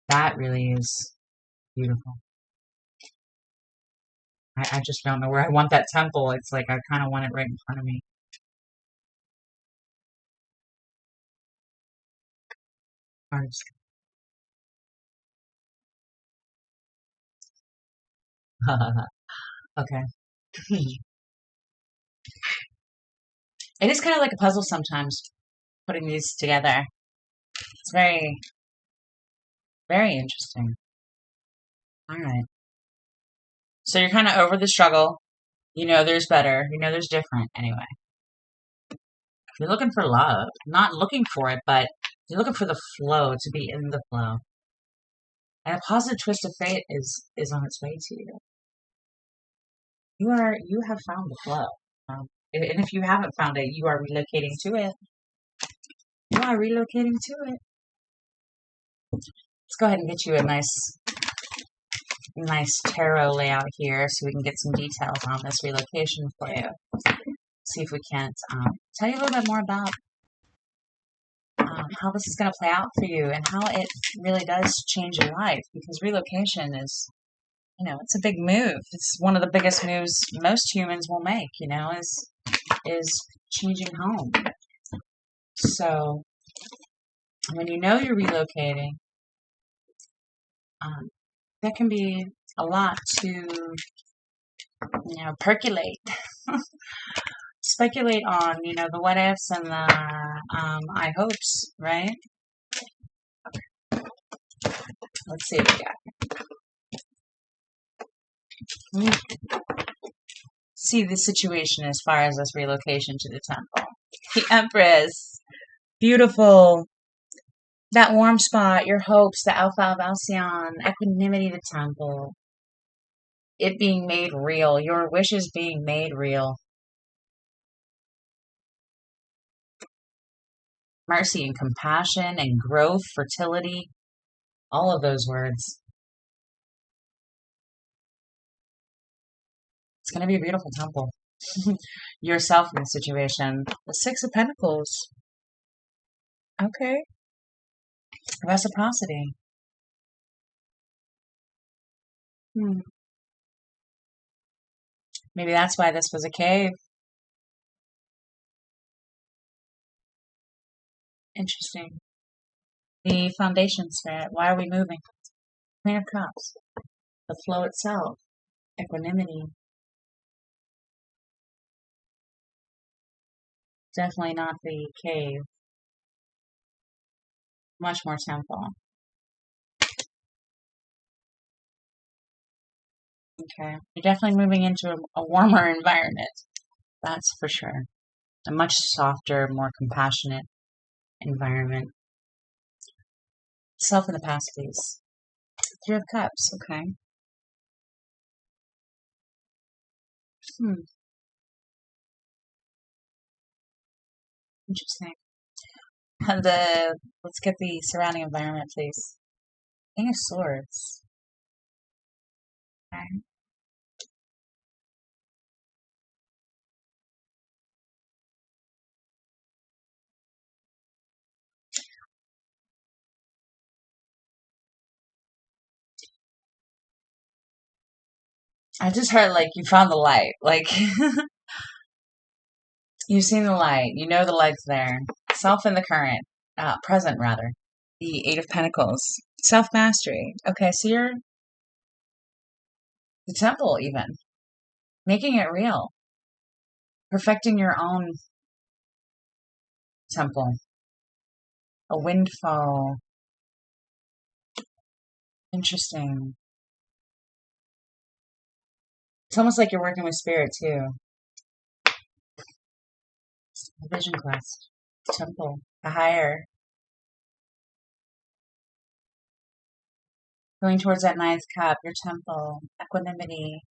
That really is beautiful. I just don't know where I want that temple. It's like I kind of want it right in front of me. Okay. It is kind of like a puzzle sometimes, putting these together. It's very, very interesting. All right. So you're kind of over the struggle. You know there's better. You know there's different. Anyway, you're looking for love. Not looking for it, but you're looking for the flow, to be in the flow. And a positive twist of fate is on its way to you. You have found the flow. And if you haven't found it, you are relocating to it. You are relocating to it. Let's go ahead and get you a nice tarot layout here so we can get some details on this relocation for you. See if we can't tell you a little bit more about how this is going to play out for you and how it really does change your life, because relocation is, it's a big move. It's one of the biggest moves most humans will make, is changing home. So when you know you're relocating, that can be a lot to, percolate, speculate on, the what ifs and the I hopes, right? Let's see what we got. See the situation as far as this relocation to the temple. The Empress. Beautiful. That warm spot, your hopes, the Alpha of Alcyon, equanimity, the temple. It being made real, your wishes being made real. Mercy and compassion and growth, fertility, all of those words. It's going to be a beautiful temple. Yourself in the situation. The Six of Pentacles. Okay. Reciprocity. Maybe that's why this was a cave. Interesting. The foundation spirit. Why are we moving? Queen of Cups. The flow itself. Equanimity. Definitely not the cave. Much more temple. Okay. You're definitely moving into a warmer environment. That's for sure. A much softer, more compassionate environment. Self in the past, please. Three of Cups. Okay. Interesting. Let's get the surrounding environment, please. King of Swords. Okay. I just heard like you found the light. Like you've seen the light. You know the light's there. Self in the current. Present rather. The Eight of Pentacles. Self mastery. Okay, so you're the temple even. Making it real. Perfecting your own temple. A windfall. Interesting. It's almost like you're working with spirit too. A vision quest. Temple. A higher. Going towards that ninth cup, your temple. Equanimity.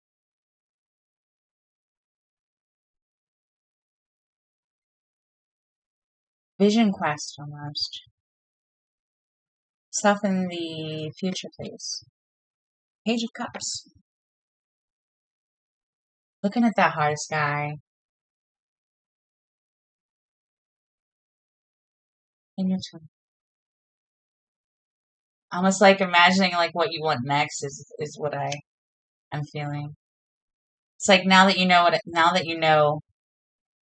Vision quest almost. Stuff in the future, please. Page of Cups. Looking at that hard sky. In your temple. Almost like imagining like what you want next is what I am feeling. It's like now that you know now that you know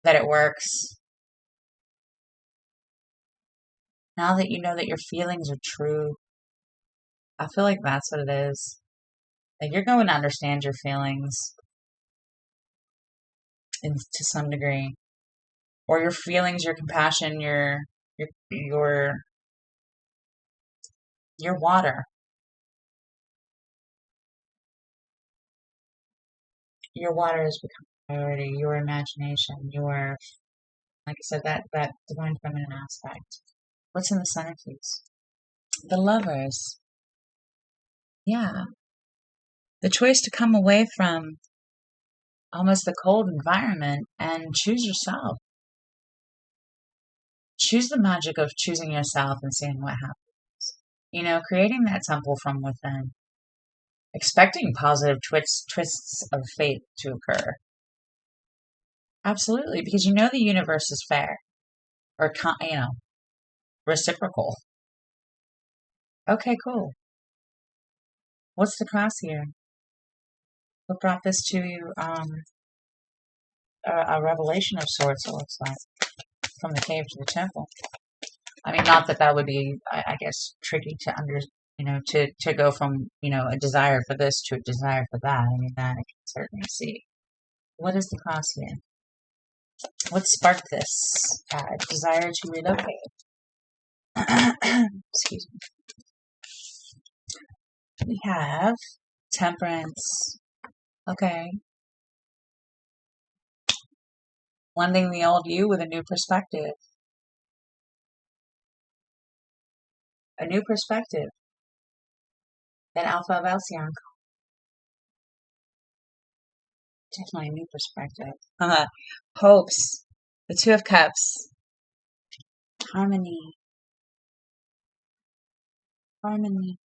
that it works, now that you know that your feelings are true, I feel like that's what it is. Like you're going to understand your feelings to some degree, or your feelings, your compassion, your your water, your water has become a priority. Your imagination, your like I said, that divine feminine aspect. What's in the center, please? The Lovers. Yeah. The choice to come away from almost the cold environment and choose yourself. Choose the magic of choosing yourself and seeing what happens. You know, creating that temple from within. Expecting positive twists of fate to occur. Absolutely, because you know the universe is fair. Or, reciprocal. Okay, cool. What's the cross here? What brought this to you? A revelation of sorts, it looks like, from the cave to the temple. I mean, not that that would be, I guess, tricky to to go from, a desire for this to a desire for that. I mean, that I can certainly see. What is the cross here? What sparked this desire to relocate? Excuse me. We have temperance. Okay. Blending the old you with a new perspective. A new perspective. That Alpha of Alcyon. Definitely a new perspective. Hopes. The Two of Cups. Harmony. Harmony.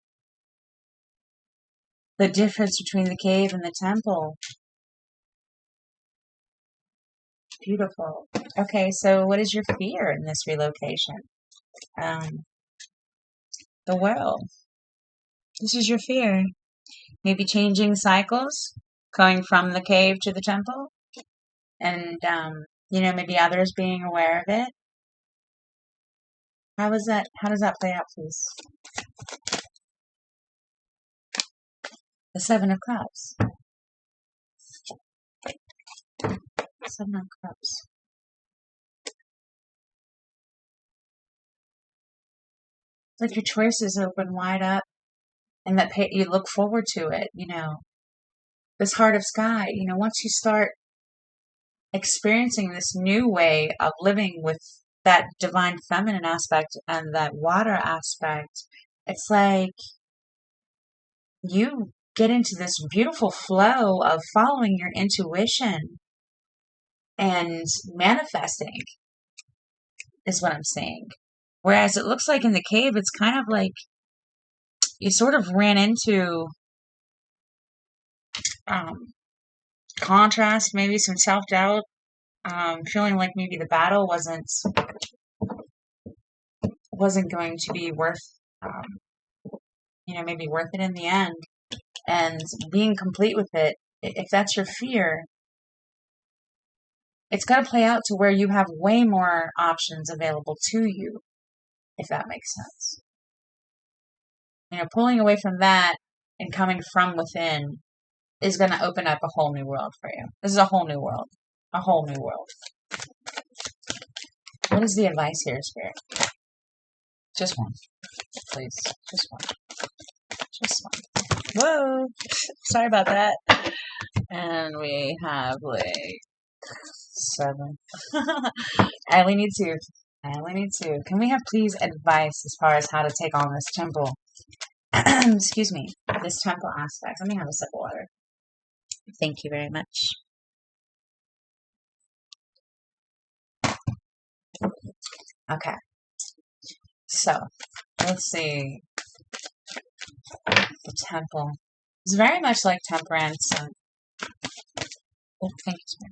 The difference between the cave and the temple. Beautiful. Okay, so what is your fear in this relocation? The world. This is your fear. Maybe changing cycles, going from the cave to the temple, and maybe others being aware of it. How does that play out, please? The Seven of Cups. Seven of Cups. It's like your choices open wide up, and that you look forward to it. This Heart of Sky. Once you start experiencing this new way of living with that divine feminine aspect and that water aspect, it's like you get into this beautiful flow of following your intuition and manifesting, is what I'm saying. Whereas it looks like in the cave, it's kind of like you sort of ran into contrast, maybe some self-doubt, feeling like maybe the battle wasn't going to be worth, maybe worth it in the end. And being complete with it, if that's your fear, it's got to play out to where you have way more options available to you, if that makes sense. Pulling away from that and coming from within is going to open up a whole new world for you. This is a whole new world. A whole new world. What is the advice here, Spirit? Just one. Please. Just one. Just one. Whoa! Sorry about that. And we have like 7. I only need 2. Can we have please advice as far as how to take on this temple? Excuse me. This temple aspect. Let me have a sip of water. Thank you very much. Okay. So, let's see. The temple. It's very much like temperance. Oh, thank you.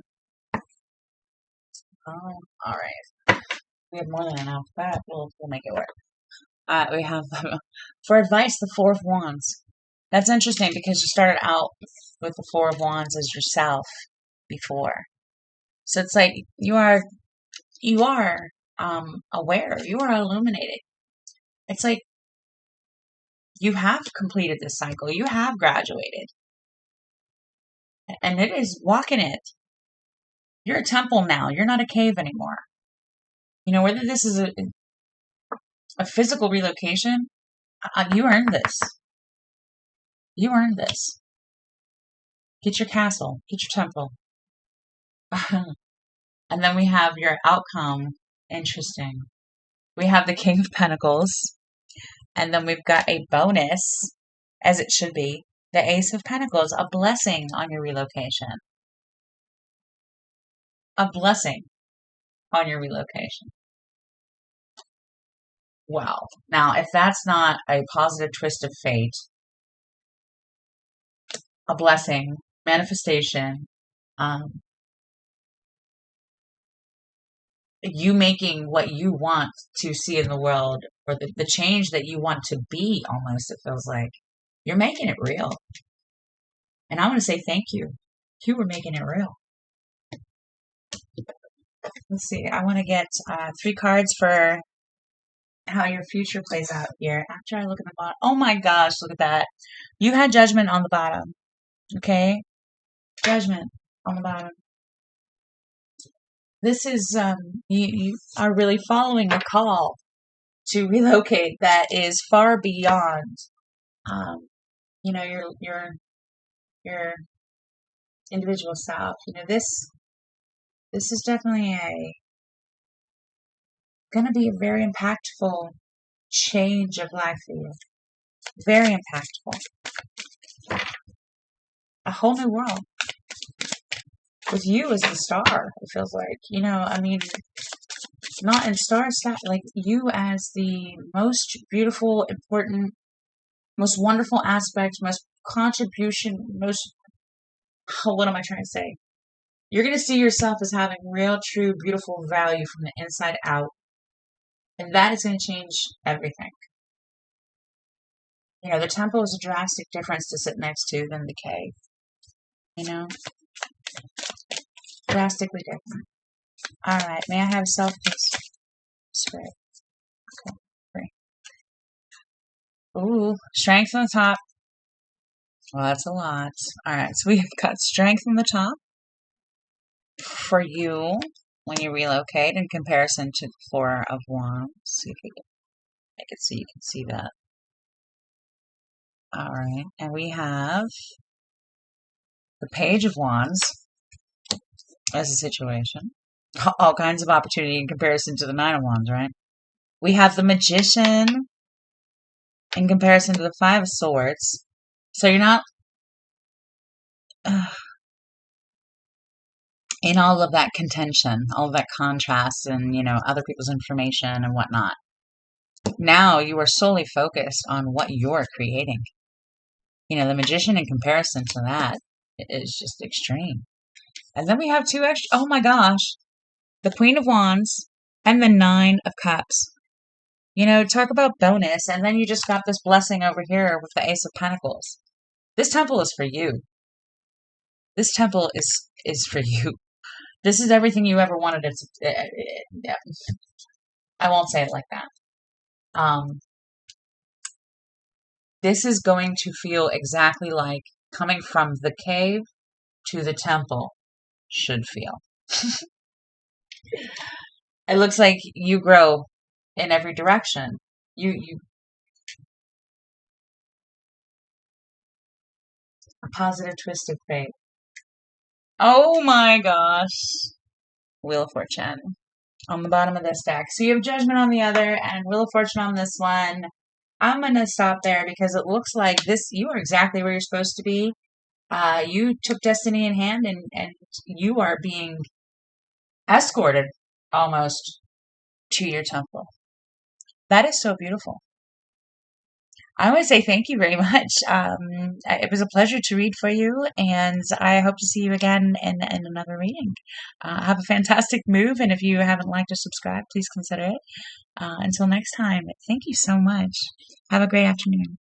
Oh, alright. We have more than enough. But we'll make it work. We have, for advice, the 4 of Wands. That's interesting because you started out with the 4 of Wands as yourself before. So it's like you are aware. You are illuminated. It's like you have completed this cycle. You have graduated. And it is walking it. You're a temple now. You're not a cave anymore. Whether this is a physical relocation, you earned this. You earned this. Get your castle. Get your temple. And then we have your outcome. Interesting. We have the King of Pentacles. And then we've got a bonus, as it should be, the Ace of Pentacles, a blessing on your relocation. A blessing on your relocation. Wow. Now, if that's not a positive twist of fate, a blessing, manifestation, you making what you want to see in the world, or the change that you want to be, almost, it feels like. You're making it real. And I want to say thank you. You were making it real. Let's see. I want to get 3 cards for how your future plays out here. After I look at the bottom. Oh my gosh, look at that. You had Judgment on the bottom. Okay? Judgment on the bottom. This is, you are really following a call to relocate that is far beyond, your individual self. This is definitely going to be a very impactful change of life for you. Very impactful. A whole new world. With you as the star, it feels like. Not in star stat, like you as the most beautiful, important, most wonderful aspect, most contribution, what am I trying to say? You're going to see yourself as having real, true, beautiful value from the inside out. And that is going to change everything. The temple is a drastic difference to sit next to than the cave. Drastically different. Alright, may I have self-peace? Spirit. Okay. Ooh, strength on the top. Well, that's a lot. All right, so we've got strength on the top for you when you relocate in comparison to the Four of Wands. See if we can make it so you can see that. All right, and we have the Page of Wands as a situation. All kinds of opportunity in comparison to the Nine of Wands, right? We have the Magician in comparison to the Five of Swords. So you're not in all of that contention, all of that contrast, and other people's information and whatnot. Now you are solely focused on what you're creating. The Magician in comparison to that is just extreme. And then we have two extra. Oh my gosh, the Queen of Wands and the Nine of Cups. Talk about bonus, and then you just got this blessing over here with the Ace of Pentacles. This temple is for you. This temple is for you. This is everything you ever wanted it to. I won't say it like that. This is going to feel exactly like coming from the cave to the temple should feel. It looks like you grow in every direction. A positive twist of fate. Oh my gosh. Wheel of Fortune on the bottom of this deck. So you have Judgment on the other and Wheel of Fortune on this one. I'm going to stop there because it looks like you are exactly where you're supposed to be. You took destiny in hand and you are being escorted almost to your temple. That is so beautiful. I want to say thank you very much. It was a pleasure to read for you, and I hope to see you again in another reading. Have a fantastic move, and if you haven't liked or subscribed, please consider it. Until next time, thank you so much. Have a great afternoon.